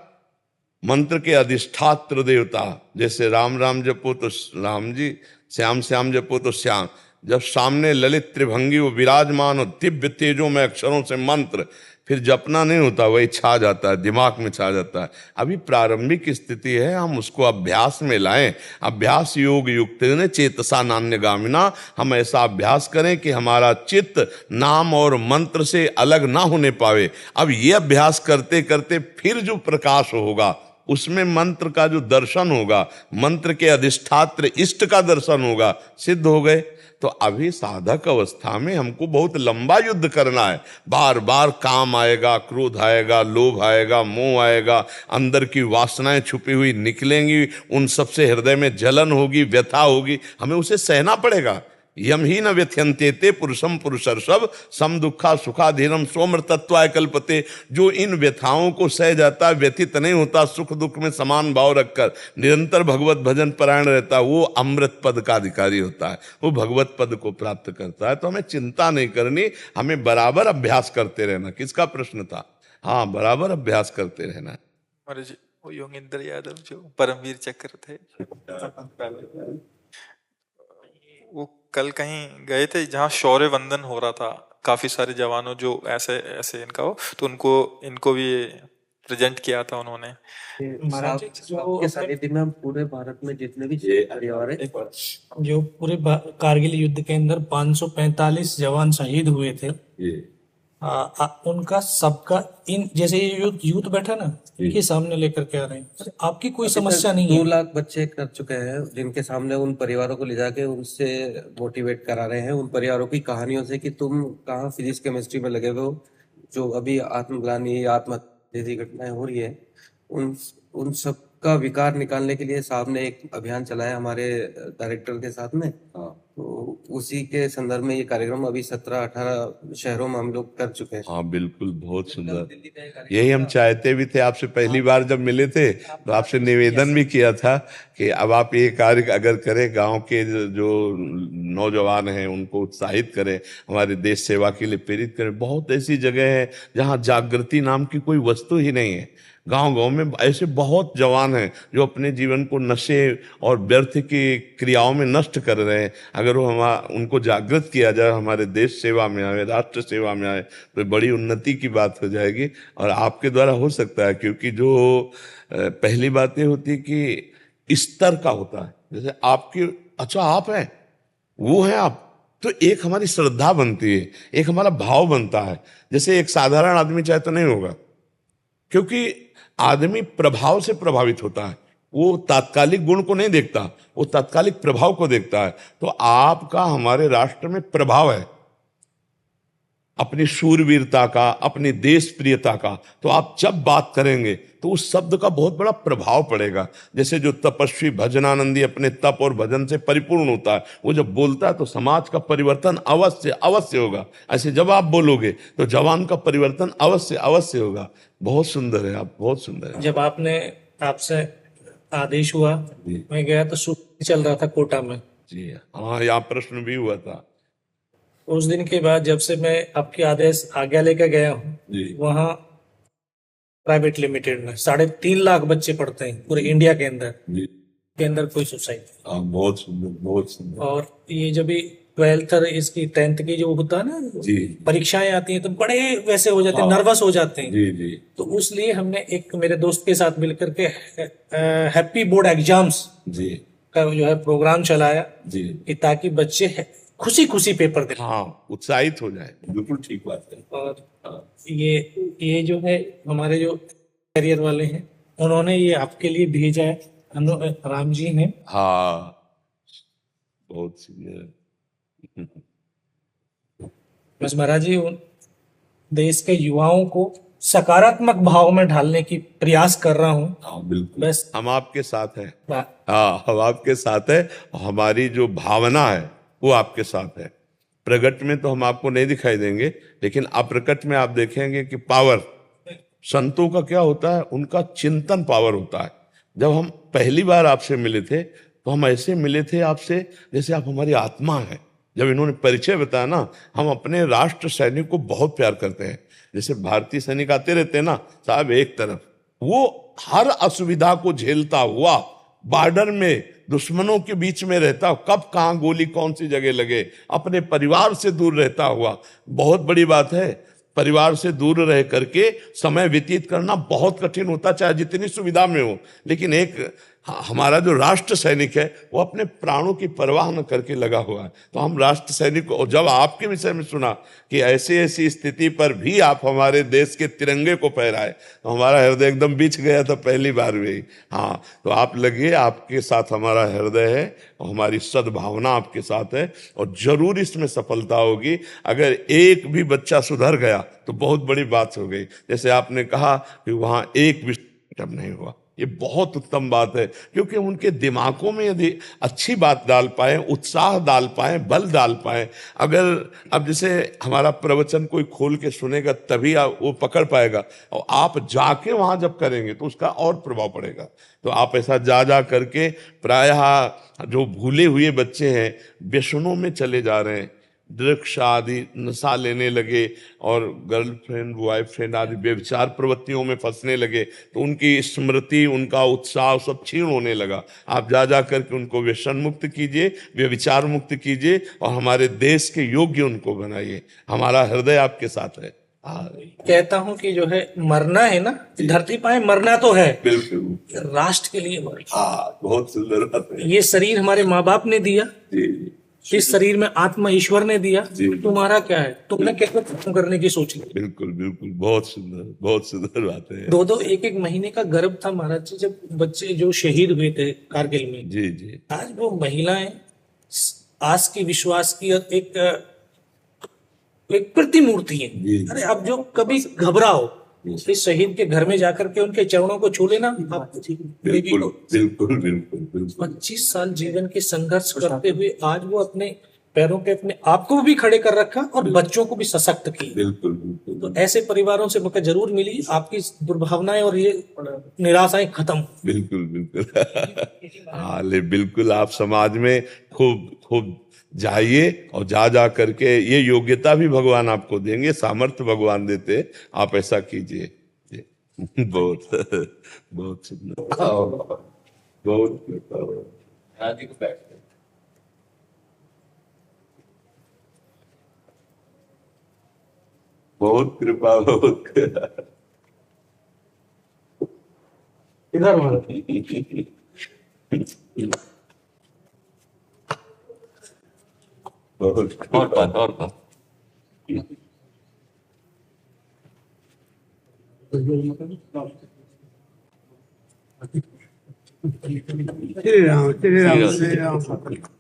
मंत्र के अधिष्ठात्र देवता, जैसे राम राम जपो तो राम जी, श्याम श्याम जपो तो श्याम। जब सामने ललित त्रिभंगी वो विराजमान हो, दिव्य तेजों में अक्षरों से मंत्र, फिर जपना नहीं होता, वही छा जाता है, दिमाग में छा जाता है। अभी प्रारंभिक स्थिति है, हम उसको अभ्यास में लाएं। अभ्यास योग युक्त ने चेतसा नान्यगामिना, हम ऐसा अभ्यास करें कि हमारा चित्त नाम और मंत्र से अलग ना होने पावे। अब ये अभ्यास करते करते फिर जो प्रकाश होगा उसमें मंत्र का जो दर्शन होगा, मंत्र के अधिष्ठात्र इष्ट का दर्शन होगा, सिद्ध हो गए। तो अभी साधक अवस्था में हमको बहुत लंबा युद्ध करना है। बार बार काम आएगा, क्रोध आएगा, लोभ आएगा, मोह आएगा, अंदर की वासनाएं छुपी हुई निकलेंगी, उन सबसे हृदय में जलन होगी, व्यथा होगी, हमें उसे सहना पड़ेगा। यम ही न व्यथ्यन्ते ते पुरुषम पुरुषर्षभ सम दुखा सुखाधीनम सोमृतत्वाय कल्पते। जो इन व्यथाओं को सह जाता है, व्यथित नहीं होता, सुख दुख में समान भाव रखकर निरंतर भगवत भजन परायण रहता है, वो अमृत पद का अधिकारी होता है, वो भगवत पद को प्राप्त करता है। तो हमें चिंता नहीं करनी, हमें बराबर अभ्यास करते रहना। किसका प्रश्न था? हाँ, बराबर अभ्यास करते रहना। महाराज जी, वो योगेंद्र यादव जो परमवीर चक्र थे, वो कल कहीं गए थे जहाँ शौर्य वंदन हो रहा था, काफी सारे जवानों जो ऐसे ऐसे इनका हो, तो इनको भी प्रेजेंट किया था उन्होंने। महाराज के सानिध्य में हम पूरे भारत में जितने भी परिवार है, जो पूरे कारगिल युद्ध के अंदर 545 जवान शहीद हुए थे, उनका सबका इन जैसे ये यूथ बैठा ना, इनके सामने लेकर के आ रहे हैं। आपकी कोई समस्या नहीं है? 2 लाख बच्चे कर चुके हैं, जिनके सामने उन परिवारों को ले जाके उनसे मोटिवेट करा रहे हैं, उन परिवारों की कहानियों से कि तुम कहाँ फिजिक्स केमिस्ट्री में लगे हुए हो। जो अभी आत्मग्लानि, आत्महत्या जैसी घटनाएं हो रही है, उन सब का विकार निकालने के लिए साहब ने एक अभियान चलाया हमारे डायरेक्टर के साथ में। तो उसी के संदर्भ में ये कार्यक्रम अभी 17-18 शहरों में हम लोग कर चुके हैं। हाँ बिल्कुल, बहुत सुंदर। यही हम चाहते भी थे। आपसे पहली बार जब मिले थे तो आपसे निवेदन भी किया था कि अब आप ये कार्य अगर करें, गांव के जो नौजवान हैं उनको उत्साहित करें, हमारे देश सेवा के लिए प्रेरित करें। बहुत ऐसी जगह है जहाँ जागृति नाम की कोई वस्तु ही नहीं है। गांव गांव में ऐसे बहुत जवान हैं जो अपने जीवन को नशे और व्यर्थ की क्रियाओं में नष्ट कर रहे हैं। अगर वो उनको जागृत किया जाए, हमारे देश सेवा में आए, राष्ट्र सेवा में आए, तो बड़ी उन्नति की बात हो जाएगी। और आपके द्वारा हो सकता है, क्योंकि जो पहली बात ये होती है कि स्तर का होता है। जैसे आपकी, अच्छा आप हैं, वो हैं आप, तो एक हमारी श्रद्धा बनती है, एक हमारा भाव बनता है। जैसे एक साधारण आदमी चाहे तो नहीं होगा, क्योंकि आदमी प्रभाव से प्रभावित होता है, वो तात्कालिक गुण को नहीं देखता, वो तात्कालिक प्रभाव को देखता है। तो आपका हमारे राष्ट्र में प्रभाव है, अपनी शूरवीरता का, अपनी देश प्रियता का। तो आप जब बात करेंगे तो उस शब्द का बहुत बड़ा प्रभाव पड़ेगा। जैसे जो तपस्वी भजनानंदी अपने तप और भजन से परिपूर्ण होता है, वो जब बोलता है तो समाज का परिवर्तन अवश्य अवश्य होगा। ऐसे जब आप बोलोगे तो जवान का परिवर्तन अवश्य अवश्य होगा। बहुत सुंदर है आप, बहुत सुंदर है। जब आपसे आदेश हुआ, मैं गया तो शूट चल रहा था कोटा में जी हाँ, यहाँ प्रश्न भी हुआ था। उस दिन के बाद जब से मैं आपके आदेश आज्ञा लेकर गया हूँ, वहाँ प्राइवेट लिमिटेड में 3.5 लाख बच्चे पढ़ते हैं पूरे इंडिया के अंदर कोई सुसाइड। बहुत सुंदर, बहुत सुंदर। और ये जब भी ट्वेल्थ और इसकी 10th की जो होता है ना जी परीक्षाएं आती हैं तो बड़े वैसे हो जाते हैं, नर्वस हो जाते हैं। जी जी तो उसलिए हमने एक मेरे दोस्त के साथ मिलकर के हैप्पी बोर्ड एग्जाम्स जी का जो है प्रोग्राम चलाया जी। कि ताकि बच्चे खुशी खुशी पेपर दें। हाँ, उत्साहित हो जाए, बिल्कुल ठीक बात है। और ये जो है हमारे जो कैरियर वाले हैं उन्होंने ये आपके लिए भेजा है, राम जी ने। हाँ, बहुत सीनियर। बस महाराज जी देश के युवाओं को सकारात्मक भाव में ढालने की प्रयास कर रहा हूँ। हाँ बिल्कुल, बस हम आपके साथ हैं। बा- हाँ, हम आपके साथ है। हमारी जो भावना है वो आपके साथ है। प्रगट में तो हम आपको नहीं दिखाई देंगे, लेकिन अप्रकट में आप देखेंगे कि पावर संतों का क्या होता है, उनका चिंतन पावर होता है। जब हम पहली बार आपसे मिले थे तो हम ऐसे मिले थे आपसे जैसे आप हमारी आत्मा है। जब इन्होंने परिचय बताया ना, हम अपने राष्ट्र सैनिक को बहुत प्यार करते हैं। जैसे भारतीय सैनिक आते रहते हैं ना साहब, एक तरफ वो हर असुविधा को झेलता हुआ बॉर्डर में दुश्मनों के बीच में रहता, कब कहाँ गोली कौन सी जगह लगे, अपने परिवार से दूर रहता हुआ। बहुत बड़ी बात है, परिवार से दूर रह करके समय व्यतीत करना बहुत कठिन होता, चाहे जितनी सुविधा में हो। लेकिन एक हमारा जो राष्ट्र सैनिक है वो अपने प्राणों की परवाह न करके लगा हुआ है। तो हम राष्ट्र सैनिक को, और जब आपके विषय में सुना कि ऐसी ऐसी स्थिति पर भी आप हमारे देश के तिरंगे को फहराए, तो हमारा हृदय एकदम बिछ गया था पहली बार में। हाँ, तो आप लगिए, आपके साथ हमारा हृदय है और हमारी सद्भावना आपके साथ है, और जरूर इसमें सफलता होगी। अगर एक भी बच्चा सुधर गया तो बहुत बड़ी बात हो गई। जैसे आपने कहा कि वहां एक भी नहीं हुआ, ये बहुत उत्तम बात है, क्योंकि उनके दिमागों में यदि अच्छी बात डाल पाए, उत्साह डाल पाए, बल डाल पाए। अगर अब जैसे हमारा प्रवचन कोई खोल के सुनेगा तभी वो पकड़ पाएगा, और आप जाके वहां जब करेंगे तो उसका और प्रभाव पड़ेगा। तो आप ऐसा जा करके, प्रायः जो भूले हुए बच्चे हैं व्यसनों में चले जा रहे हैं, ड्रग्स आदि नशा लेने लगे और गर्लफ्रेंड बॉयफ्रेंड आदि व्यभिचार प्रवृत्तियों में फंसने लगे, तो उनकी स्मृति, उनका उत्साह सब क्षीण होने लगा। आप जा करके उनको व्यसन मुक्त कीजिए, व्यभिचार मुक्त कीजिए, और हमारे देश के योग्य उनको बनाइए। हमारा हृदय आपके साथ है। कहता हूँ कि जो है मरना है ना, धरती पाए मरना तो है, बिल्कुल, राष्ट्र के लिए मरना। हाँ, बहुत सुंदर बात है। ये शरीर हमारे माँ बाप ने दिया, जी, इस शरीर में आत्मा ईश्वर ने दिया, जी। तुम्हारा क्या है, तुमने कैसे खत्म करने की सोची। बिल्कुल बिल्कुल, बहुत सुंदर बात है। दो एक एक महीने का गर्भ था महाराज जी जब बच्चे जो शहीद हुए थे कारगिल में। जी जी, आज वो महिलाएं आस की, विश्वास की एक प्रतिमूर्ति है। जी। अरे अब जो कभी घबराओ, इस शहीद के घर में जाकर के उनके चरणों को छू लेना। आप बिल्कुल बिल्कुल बिल्कुल बिल्कुल। 25 साल जीवन के संघर्ष करते हुए आज वो अपने पैरों पे अपने आप को भी खड़े कर रखा और बच्चों को भी सशक्त किया। बिल्कुल बिल्कुल, तो ऐसे परिवारों से मौका जरूर मिली, आपकी दुर्भावनाएं और ये निराशाएं खत्म। बिल्कुल बिल्कुल। हाँ, ले बिल्कुल, आप समाज में खूब खूब जाइए, और जा करके ये योग्यता भी भगवान आपको देंगे, सामर्थ्य भगवान देते, आप ऐसा कीजिए। बहुत बहुत सुंदर, बहुत बहुत कृपा, बहुत इधर बहुत और बात श्री राम श्री राम श्री राम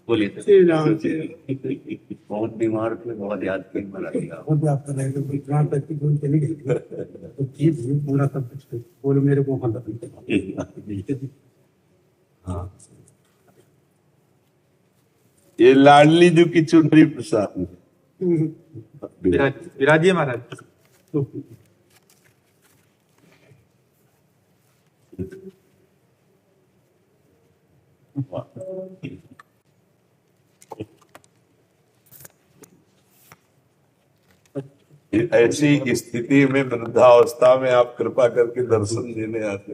बोलिए। श्री राम श्री राम। बहुत बीमार थे, बहुत याद किए, मरा दिया। बहुत याद कर रहे थे, कोई प्राण तक की भूल चली गई तो ठीक है, पूरा सब कुछ बोलो मेरे को मतलब। हाँ, ये लाडली जो की चुनरी प्रसाद विराजिए महाराज। ऐसी स्थिति में, वृद्धावस्था में आप कृपा करके दर्शन देने आते,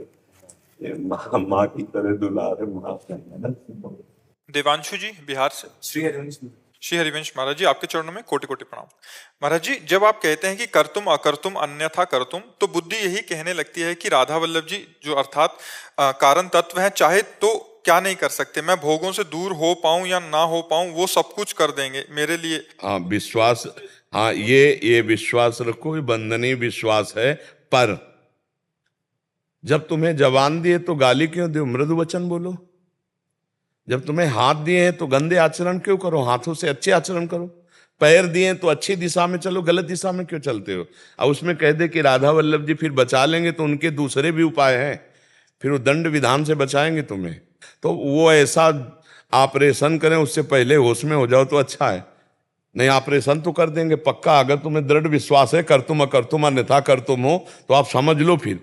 ये माँ की तरह दुलारे माँ। देवांशु जी बिहार से। श्री हरिवंश श्री हरिवंश महाराज जी, आपके चरणों में कोटि कोटि प्रणाम। महाराज जी, जब आप कहते हैं कि कर्तुम अकर्तुम अन्यथा कर्तुम, तो बुद्धि यही कहने लगती है कि राधा वल्लभ जी जो अर्थात कारण तत्व हैं, चाहे तो क्या नहीं कर सकते, मैं भोगों से दूर हो पाऊं या ना हो पाऊं, वो सब कुछ कर देंगे मेरे लिए। हाँ, विश्वास, हाँ, ये विश्वास रखो, ये बंधनीय विश्वास है। पर जब तुम्हें जबान दिए तो गाली क्यों दो, मृदु वचन बोलो। जब तुम्हें हाथ दिए हैं तो गंदे आचरण क्यों करो, हाथों से अच्छे आचरण करो। पैर दिए तो अच्छी दिशा में चलो, गलत दिशा में क्यों चलते हो। अब उसमें कह दे कि राधा वल्लभ जी फिर बचा लेंगे, तो उनके दूसरे भी उपाय हैं, फिर वो दंड विधान से बचाएंगे तुम्हें। तो वो ऐसा ऑपरेशन करें उससे पहले होश में हो जाओ तो अच्छा है। नहीं, ऑपरेशन तो कर देंगे पक्का। अगर तुम्हें दृढ़ विश्वास है कर्तुम अकर्तुम अन्यथा कर्तुम हो, तो आप समझ लो फिर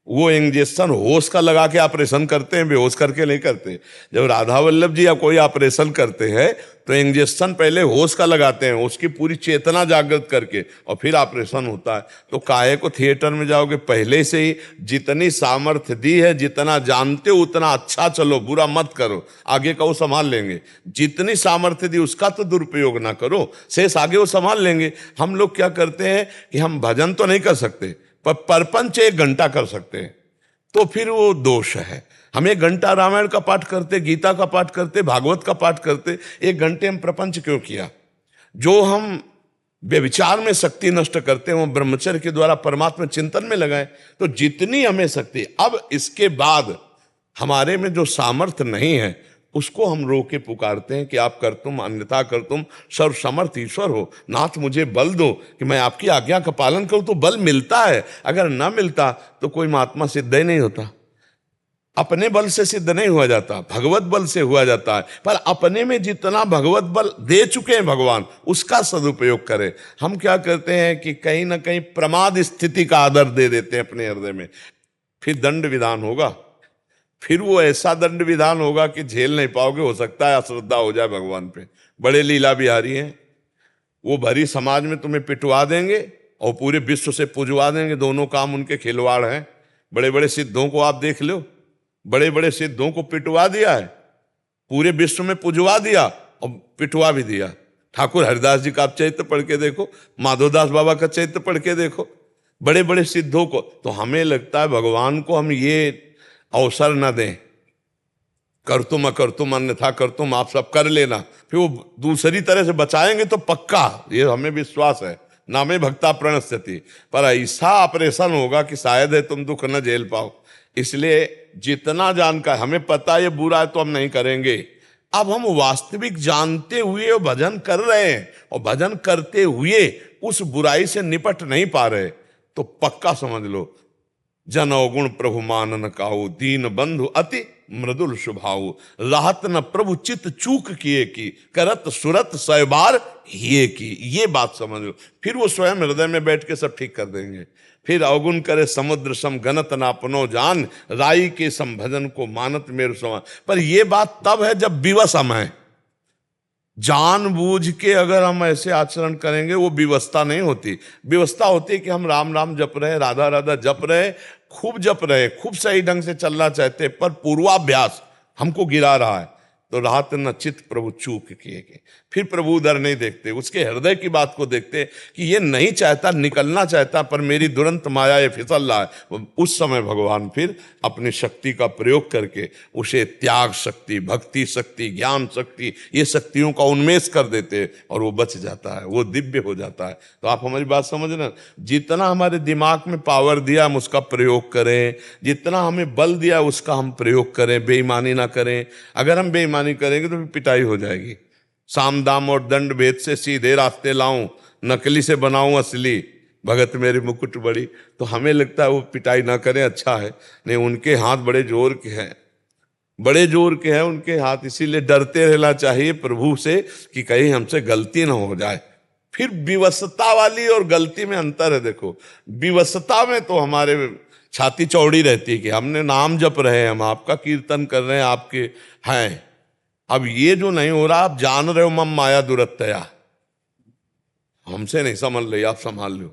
वो इंजेक्शन होश का लगा के ऑपरेशन करते हैं, बेहोश करके नहीं करते। जब राधा वल्लभ जी या कोई ऑपरेशन करते हैं तो इंजेक्शन पहले होश का लगाते हैं, उसकी पूरी चेतना जागृत करके, और फिर ऑपरेशन होता है। तो काहे को थिएटर में जाओगे, पहले से ही जितनी सामर्थ्य दी है, जितना जानते हो उतना अच्छा चलो, बुरा मत करो, आगे का वो संभाल लेंगे। जितनी सामर्थ्य दी उसका तो दुरुपयोग ना करो, शेष आगे वो संभाल लेंगे। हम लोग क्या करते हैं कि हम भजन तो नहीं कर सकते पर परपंच 1 घंटा कर सकते हैं, तो फिर वो दोष है। हम 1 घंटा रामायण का पाठ करते, गीता का पाठ करते, भागवत का पाठ करते, 1 घंटे हम प्रपंच क्यों किया। जो हम व्यभिचार में शक्ति नष्ट करते हैं वो ब्रह्मचर्य के द्वारा परमात्मा चिंतन में लगाएं। तो जितनी हमें शक्ति, अब इसके बाद हमारे में जो सामर्थ्य नहीं है उसको हम रो के पुकारते हैं कि आप कर्तुम अन्यथा कर्तुम सर्व समर्थ ईश्वर हो, नाथ मुझे बल दो कि मैं आपकी आज्ञा का पालन करूं। तो बल मिलता है, अगर ना मिलता तो कोई महात्मा सिद्ध ही नहीं होता। अपने बल से सिद्ध नहीं हुआ जाता, भगवत बल से हुआ जाता है। पर अपने में जितना भगवत बल दे चुके हैं भगवान, उसका सदुपयोग करें। हम क्या करते हैं कि कहीं ना कहीं प्रमाद स्थिति का आदर दे देते हैं अपने हृदय में, फिर दंड विधान होगा, फिर वो ऐसा दंड विधान होगा कि झेल नहीं पाओगे। हो सकता है अश्रद्धा हो जाए भगवान पे। बड़े लीला बिहारी हैं, वो भरी समाज में तुम्हें पिटवा देंगे और पूरे विश्व से पुजवा देंगे। दोनों काम उनके खिलवाड़ हैं। बड़े बड़े सिद्धों को आप देख लो, बड़े बड़े सिद्धों को पिटवा दिया है, पूरे विश्व में पुजवा दिया और पिटवा भी दिया। ठाकुर हरिदास जी का आप चरित्र पढ़ के देखो, माधवदास बाबा का चरित्र पढ़ के देखो, बड़े बड़े सिद्धों को। तो हमें लगता है भगवान को हम ये अवसर न दें, कर्तुम अकर्तुम अन्यथा कर्तुम, आप सब कर लेना, फिर वो दूसरी तरह से बचाएंगे तो पक्का, ये हमें विश्वास है। नामे भक्ता प्रणश्यति, पर ऐसा ऑपरेशन होगा कि शायद है तुम दुख न झेल पाओ। इसलिए जितना जानकर, हमें पता ये बुरा है तो हम नहीं करेंगे। अब हम वास्तविक जानते हुए भजन कर रहे हैं और भजन करते हुए उस बुराई से निपट नहीं पा रहे, तो पक्का समझ लो जन अवगुण प्रभु मानन काहू, दीन बंधु अति मृदुल स्वभाव, राहत न प्रभु चित चूक किए की, करत सुरत सयबार ये की। ये बात समझ लो, फिर वो स्वयं हृदय में बैठ के सब ठीक कर देंगे। फिर अवगुण करे समुद्र सम गनत ना अपनो जान, राई के सम भजन को मानत मेरु समान। पर ये बात तब है जब विवश हम हैं। जानबूझ के अगर हम ऐसे आचरण करेंगे वो विवस्था नहीं होती। विवस्था होती है कि हम राम राम जप रहे, राधा राधा जप रहे, खूब जप रहे, खूब सही ढंग से चलना चाहते, पर पूर्वाभ्यास हमको गिरा रहा है। तो राहत न चित प्रभु चूक किए के, फिर प्रभु उधर नहीं देखते, उसके हृदय की बात को देखते कि ये नहीं चाहता, निकलना चाहता, पर मेरी दुरंत माया ये फिसल रहा है। उस समय भगवान फिर अपनी शक्ति का प्रयोग करके उसे त्याग शक्ति, भक्ति शक्ति, ज्ञान शक्ति, ये शक्तियों का उन्मेष कर देते और वो बच जाता है, वो दिव्य हो जाता है। तो आप हमारी बात समझ रहे हैं, जितना हमारे दिमाग में पावर दिया हम उसका प्रयोग करें, जितना हमें बल दिया उसका हम प्रयोग करें, बेईमानी ना करें। अगर हम बेईमानी करेंगे तो फिर पिटाई हो जाएगी। साम दाम और दंड भेद से सीधे रास्ते लाऊं, नकली से बनाऊं असली, भगत मेरे मुकुट बड़ी। तो हमें लगता है वो पिटाई ना करें, अच्छा है। नहीं, उनके हाथ बड़े जोर के हैं, बड़े जोर के हैं उनके हाथ, इसीलिए डरते रहना चाहिए प्रभु से कि कहीं हमसे गलती ना हो जाए। फिर विवशता वाली और गलती में अंतर है। देखो, विवशता में तो हमारे छाती चौड़ी रहती है कि हमने नाम जप रहे हैं, हम आपका कीर्तन कर रहे हैं, आपके हैं। अब ये जो नहीं हो रहा, आप जान रहे हो मम माया दुरत्तया, हमसे नहीं समझ रही, आप संभाल लो,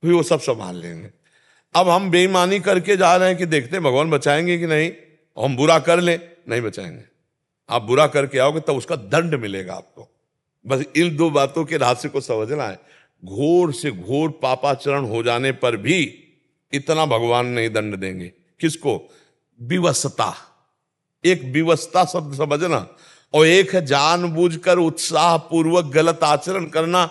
फिर वो सब संभाल लेंगे। अब हम बेईमानी करके जा रहे हैं कि देखते हैं भगवान बचाएंगे कि नहीं, हम बुरा कर लें, नहीं बचाएंगे। आप बुरा करके आओगे तब उसका दंड मिलेगा आपको। बस इन दो बातों के रहस्य को समझना है। घोर से घोर पापाचरण हो जाने पर भी इतना भगवान नहीं दंड देंगे। किसको? विवशता। एक विवशता शब्द समझना, और एक है जानबूझकर उत्साह पूर्वक गलत आचरण करना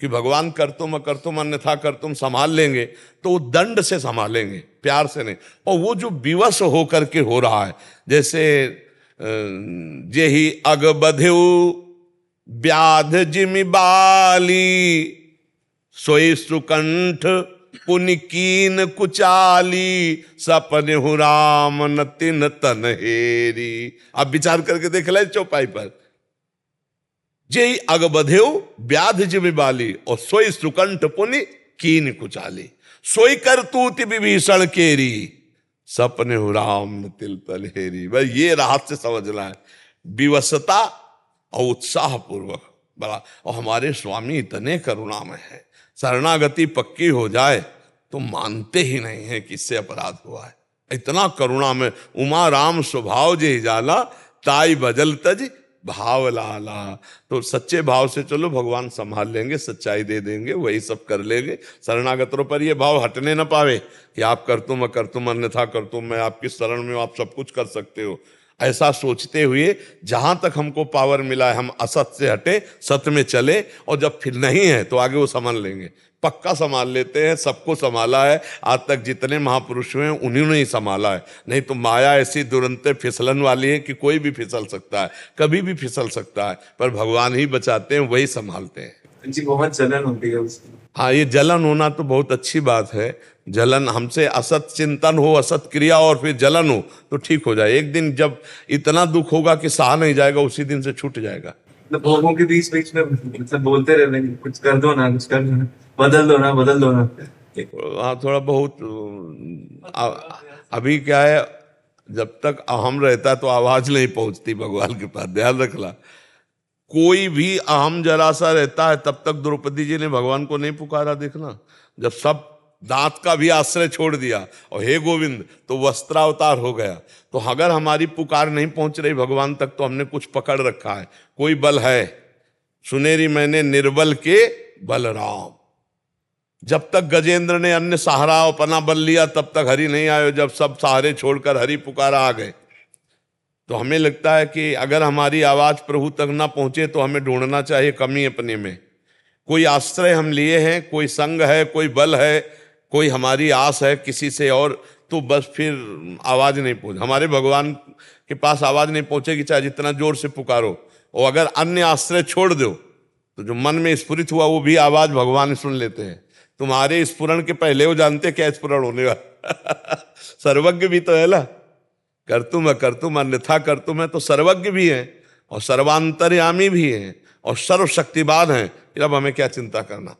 कि भगवान कर तुम अन्यथा कर तुम संभाल लेंगे, तो वो दंड से संभालेंगे, प्यार से नहीं। और वो जो विवश होकर के हो रहा है, जैसे जेहि अग बध्यु व्याध जिमि बाली, सोई सुकंठ पुनि कीन कुचाली, सपने हु राम न तिन तन हेरी। आप विचार करके देख ले चौपाई पर, जेहि अग बध्यु व्याध जिमि बाली, और सोई सुकंठ पुनि कीन कुचाली, सोई कर तूति विभीषण केरी, सपने हु राम न तिल तल हेरी। भाई ये राहत से समझना है, विवशता और उत्साह पूर्वक बड़ा। और हमारे स्वामी इतने करुणामय है, शरणागति पक्की हो जाए तो मानते ही नहीं है कि इससे अपराध हुआ है। इतना करुणामय। उमा राम स्वभाव जे जाला, ताई बजल तज भाव लाला। तो सच्चे भाव से चलो, भगवान संभाल लेंगे, सच्चाई दे देंगे, वही सब कर लेंगे। शरणागतों पर ये भाव हटने न पावे कि आप कर तुम अन्यथा कर तुम, मैं आपकी शरण में, आप सब कुछ कर सकते हो। ऐसा सोचते हुए जहां तक हमको पावर मिला है हम असत से हटे, सत्य में चले, और जब फिर नहीं है तो आगे वो संभाल लेंगे। पक्का संभाल लेते हैं, सबको संभाला है। आज तक जितने महापुरुष हुए हैं उन्होंने ही संभाला है। नहीं तो माया ऐसी दुरंत फिसलन वाली है कि कोई भी फिसल सकता है, कभी भी फिसल सकता है, पर भगवान ही बचाते हैं, वही संभालते हैं। जी बहुत जलन होती है उसकी। हाँ, ये जलन होना तो बहुत अच्छी बात है। जलन, हमसे असत चिंतन हो, असत क्रिया, और फिर जलन हो तो ठीक हो जाए। एक दिन जब इतना दुख होगा कि सहा नहीं जाएगा, उसी दिन से छूट जाएगा। लोगों के बीच बीच में मतलब बोलते रहने, कुछ कर दो ना, कुछ कर दो ना, बदल दो ना, बदल दो ना। हाँ, थोड़ा बहुत अभी क्या है, जब तक अहम रहता तो आवाज नहीं पहुंचती भगवान के पास, ध्यान रखना। कोई भी अहम जरा सा रहता है तब तक द्रौपदी जी ने भगवान को नहीं पुकारा, देखना। जब सब दांत का भी आश्रय छोड़ दिया और हे गोविंद, तो वस्त्रावतार हो गया। तो अगर हमारी पुकार नहीं पहुंच रही भगवान तक तो हमने कुछ पकड़ रखा है, कोई बल है। सुनेरी मैंने निर्बल के बलराम। जब तक गजेंद्र ने अन्य सहारा अपना बल लिया तब तक हरि नहीं आयो। जब सब सहारे छोड़कर हरि पुकारा आ गए, तो हमें लगता है कि अगर हमारी आवाज प्रभु तक ना पहुंचे तो हमें ढूंढना चाहिए कमी अपने में। कोई आश्रय हम लिए हैं, कोई संग है, कोई बल है, कोई हमारी आस है किसी से, और तो बस फिर आवाज नहीं पहुंच, हमारे भगवान के पास आवाज नहीं पहुंचेगी, चाहे जितना जोर से पुकारो। और अगर अन्य आश्रय छोड़ दो तो जो मन में स्फुरित हुआ वो भी आवाज भगवान सुन लेते हैं। तुम्हारे स्फुरण के पहले वो जानते क्या स्फुरण होने वाला। सर्वज्ञ भी तो है ना, कर तुम अन्यथा कर तुम है, तो सर्वज्ञ भी है और सर्वांतर्यामी भी है और सर्वशक्तिवान है। फिर अब हमें क्या चिंता करना,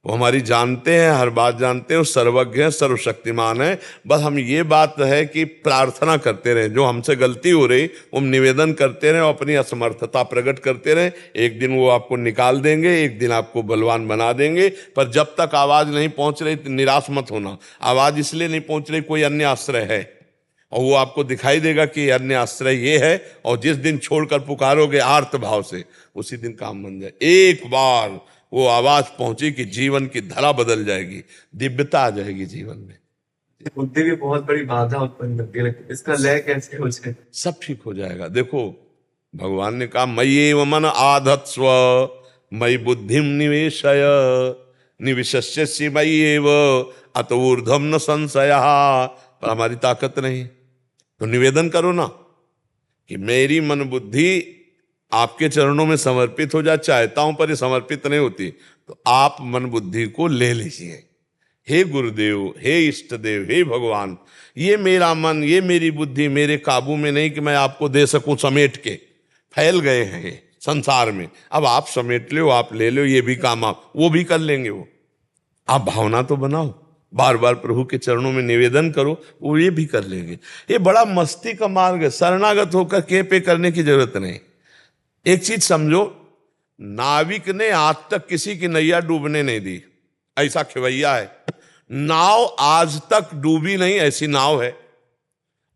वो हमारी जानते हैं, हर बात जानते हैं, सर्वज्ञ है, सर्वशक्तिमान है। बस हम ये बात है कि प्रार्थना करते रहे, जो हमसे गलती हो रही हम निवेदन करते रहे और अपनी असमर्थता प्रकट करते रहे। एक दिन वो आपको निकाल देंगे, एक दिन आपको बलवान बना देंगे। पर जब तक आवाज नहीं पहुंच रही तो निराश मत होना। आवाज इसलिए नहीं पहुंच रही, कोई अन्य आश्रय है और वो आपको दिखाई देगा कि अन्य आश्रय ये है, और जिस दिन छोड़कर पुकारोगे आर्त भाव से, उसी दिन काम बन जाए। एक बार वो आवाज पहुंची कि जीवन की धरा बदल जाएगी, दिव्यता आ जाएगी जीवन में। बुद्धि भी बहुत बड़ी बाधा उत्पन्न करती है, इसका लय कैसे हो जाए? सब ठीक हो जाएगा। देखो भगवान ने कहा मय्येव मन आधत्स्व मयि बुद्धिम निवेशय निविशस्यसि मय्येव अत ऊर्ध्वं न संशयः। पर हमारी ताकत नहीं, तो निवेदन करो ना कि मेरी मन बुद्धि आपके चरणों में समर्पित हो जाए। चाहता हूं पर ये समर्पित नहीं होती, तो आप मन बुद्धि को ले लीजिए। हे गुरुदेव, हे इष्ट देव, हे भगवान, ये मेरा मन, ये मेरी बुद्धि मेरे काबू में नहीं कि मैं आपको दे सकूं समेट के। फैल गए हैं ये संसार में, अब आप समेट लो, आप ले लो, ये भी काम आप वो भी कर लेंगे। वो आप भावना तो बनाओ, बार बार प्रभु के चरणों में निवेदन करो, वो ये भी कर लेंगे। ये बड़ा मस्ती का मार्ग है, शरणागत होकर के पे करने की जरूरत नहीं। एक चीज समझो, नाविक ने आज तक किसी की नैया डूबने नहीं दी, ऐसा खिवैया है। नाव आज तक डूबी नहीं, ऐसी नाव है,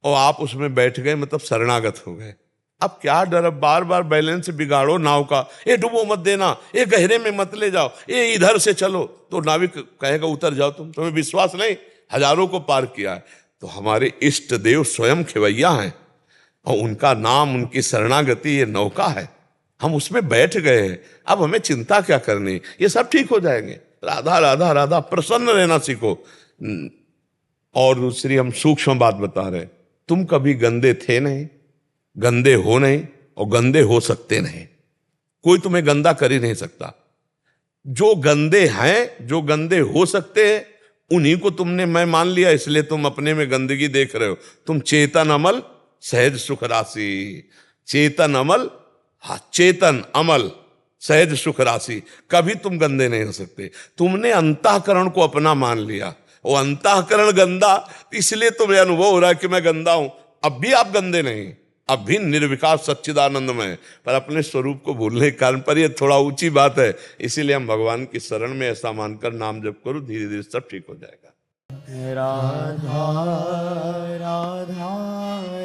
और आप उसमें बैठ गए, मतलब शरणागत हो गए। अब क्या डर, अब बार बार बैलेंस बिगाड़ो नाव का, ये डुबो मत देना, ये गहरे में मत ले जाओ, ये इधर से चलो, तो नाविक कहेगा उतर जाओ, तुम्हें विश्वास नहीं, हजारों को पार किया है। तो हमारे इष्ट देव स्वयं खेवैया हैं और उनका नाम, उनकी शरणागति ये नौका है, हम उसमें बैठ गए हैं। अब हमें चिंता क्या करनी, ये सब ठीक हो जाएंगे। राधा राधा राधा, प्रसन्न रहना सीखो। और दूसरी हम सूक्ष्म बात बता रहे, तुम कभी गंदे थे नहीं, गंदे हो नहीं और गंदे हो सकते नहीं। कोई तुम्हें गंदा कर ही नहीं सकता। जो गंदे हैं, जो गंदे हो सकते हैं, उन्हीं को तुमने मैं मान लिया, इसलिए तुम अपने में गंदगी देख रहे हो। तुम चेतन अमल सहज सुख राशि, चेतन अमल, हाँ चेतन अमल सहज सुख राशि, कभी तुम गंदे नहीं हो सकते। तुमने अंतःकरण को अपना मान लिया, वो अंतःकरण गंदा, इसलिए तुम्हें अनुभव हो रहा है कि मैं गंदा हूं। अब भी आप गंदे नहीं, अब भी निर्विकार सच्चिदानंद में, पर अपने स्वरूप को भूलने के कारण, पर ये थोड़ा ऊंची बात है, इसीलिए हम भगवान की शरण में ऐसा मानकर नाम जप करो, धीरे धीरे सब ठीक हो जाएगा। राधा राधा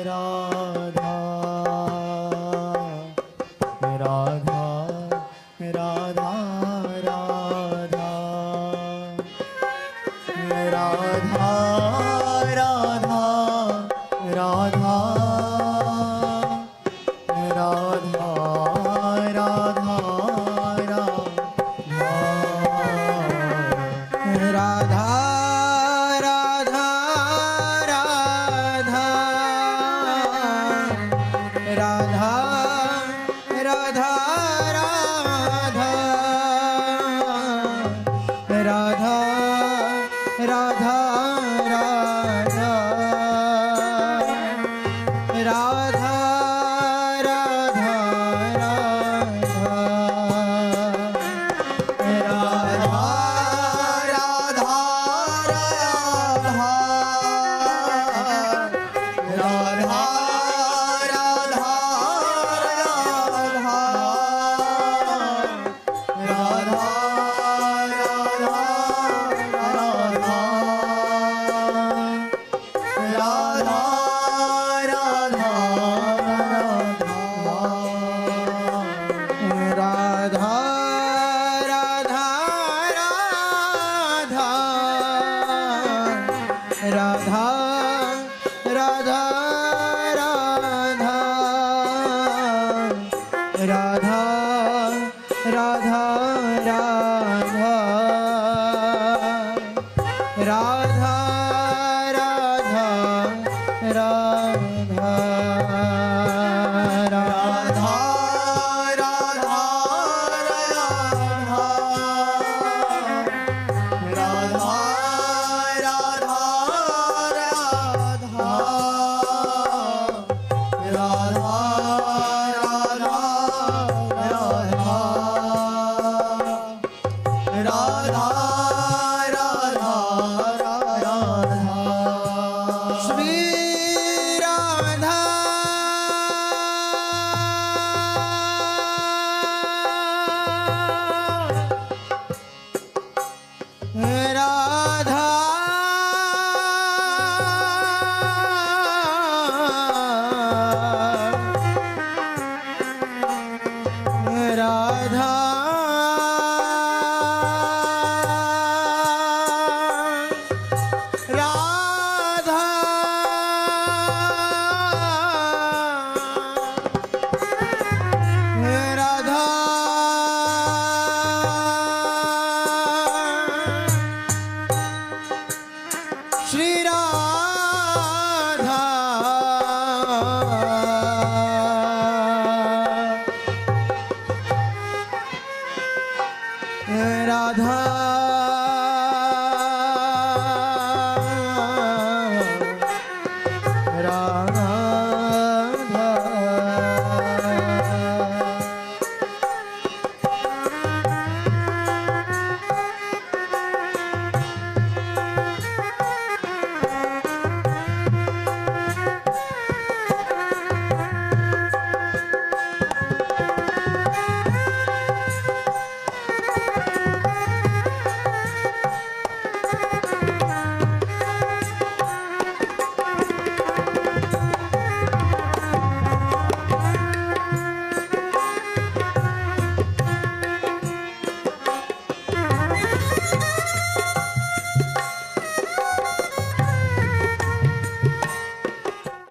राधा राधा राधा राधा राधा राधा राधा राधा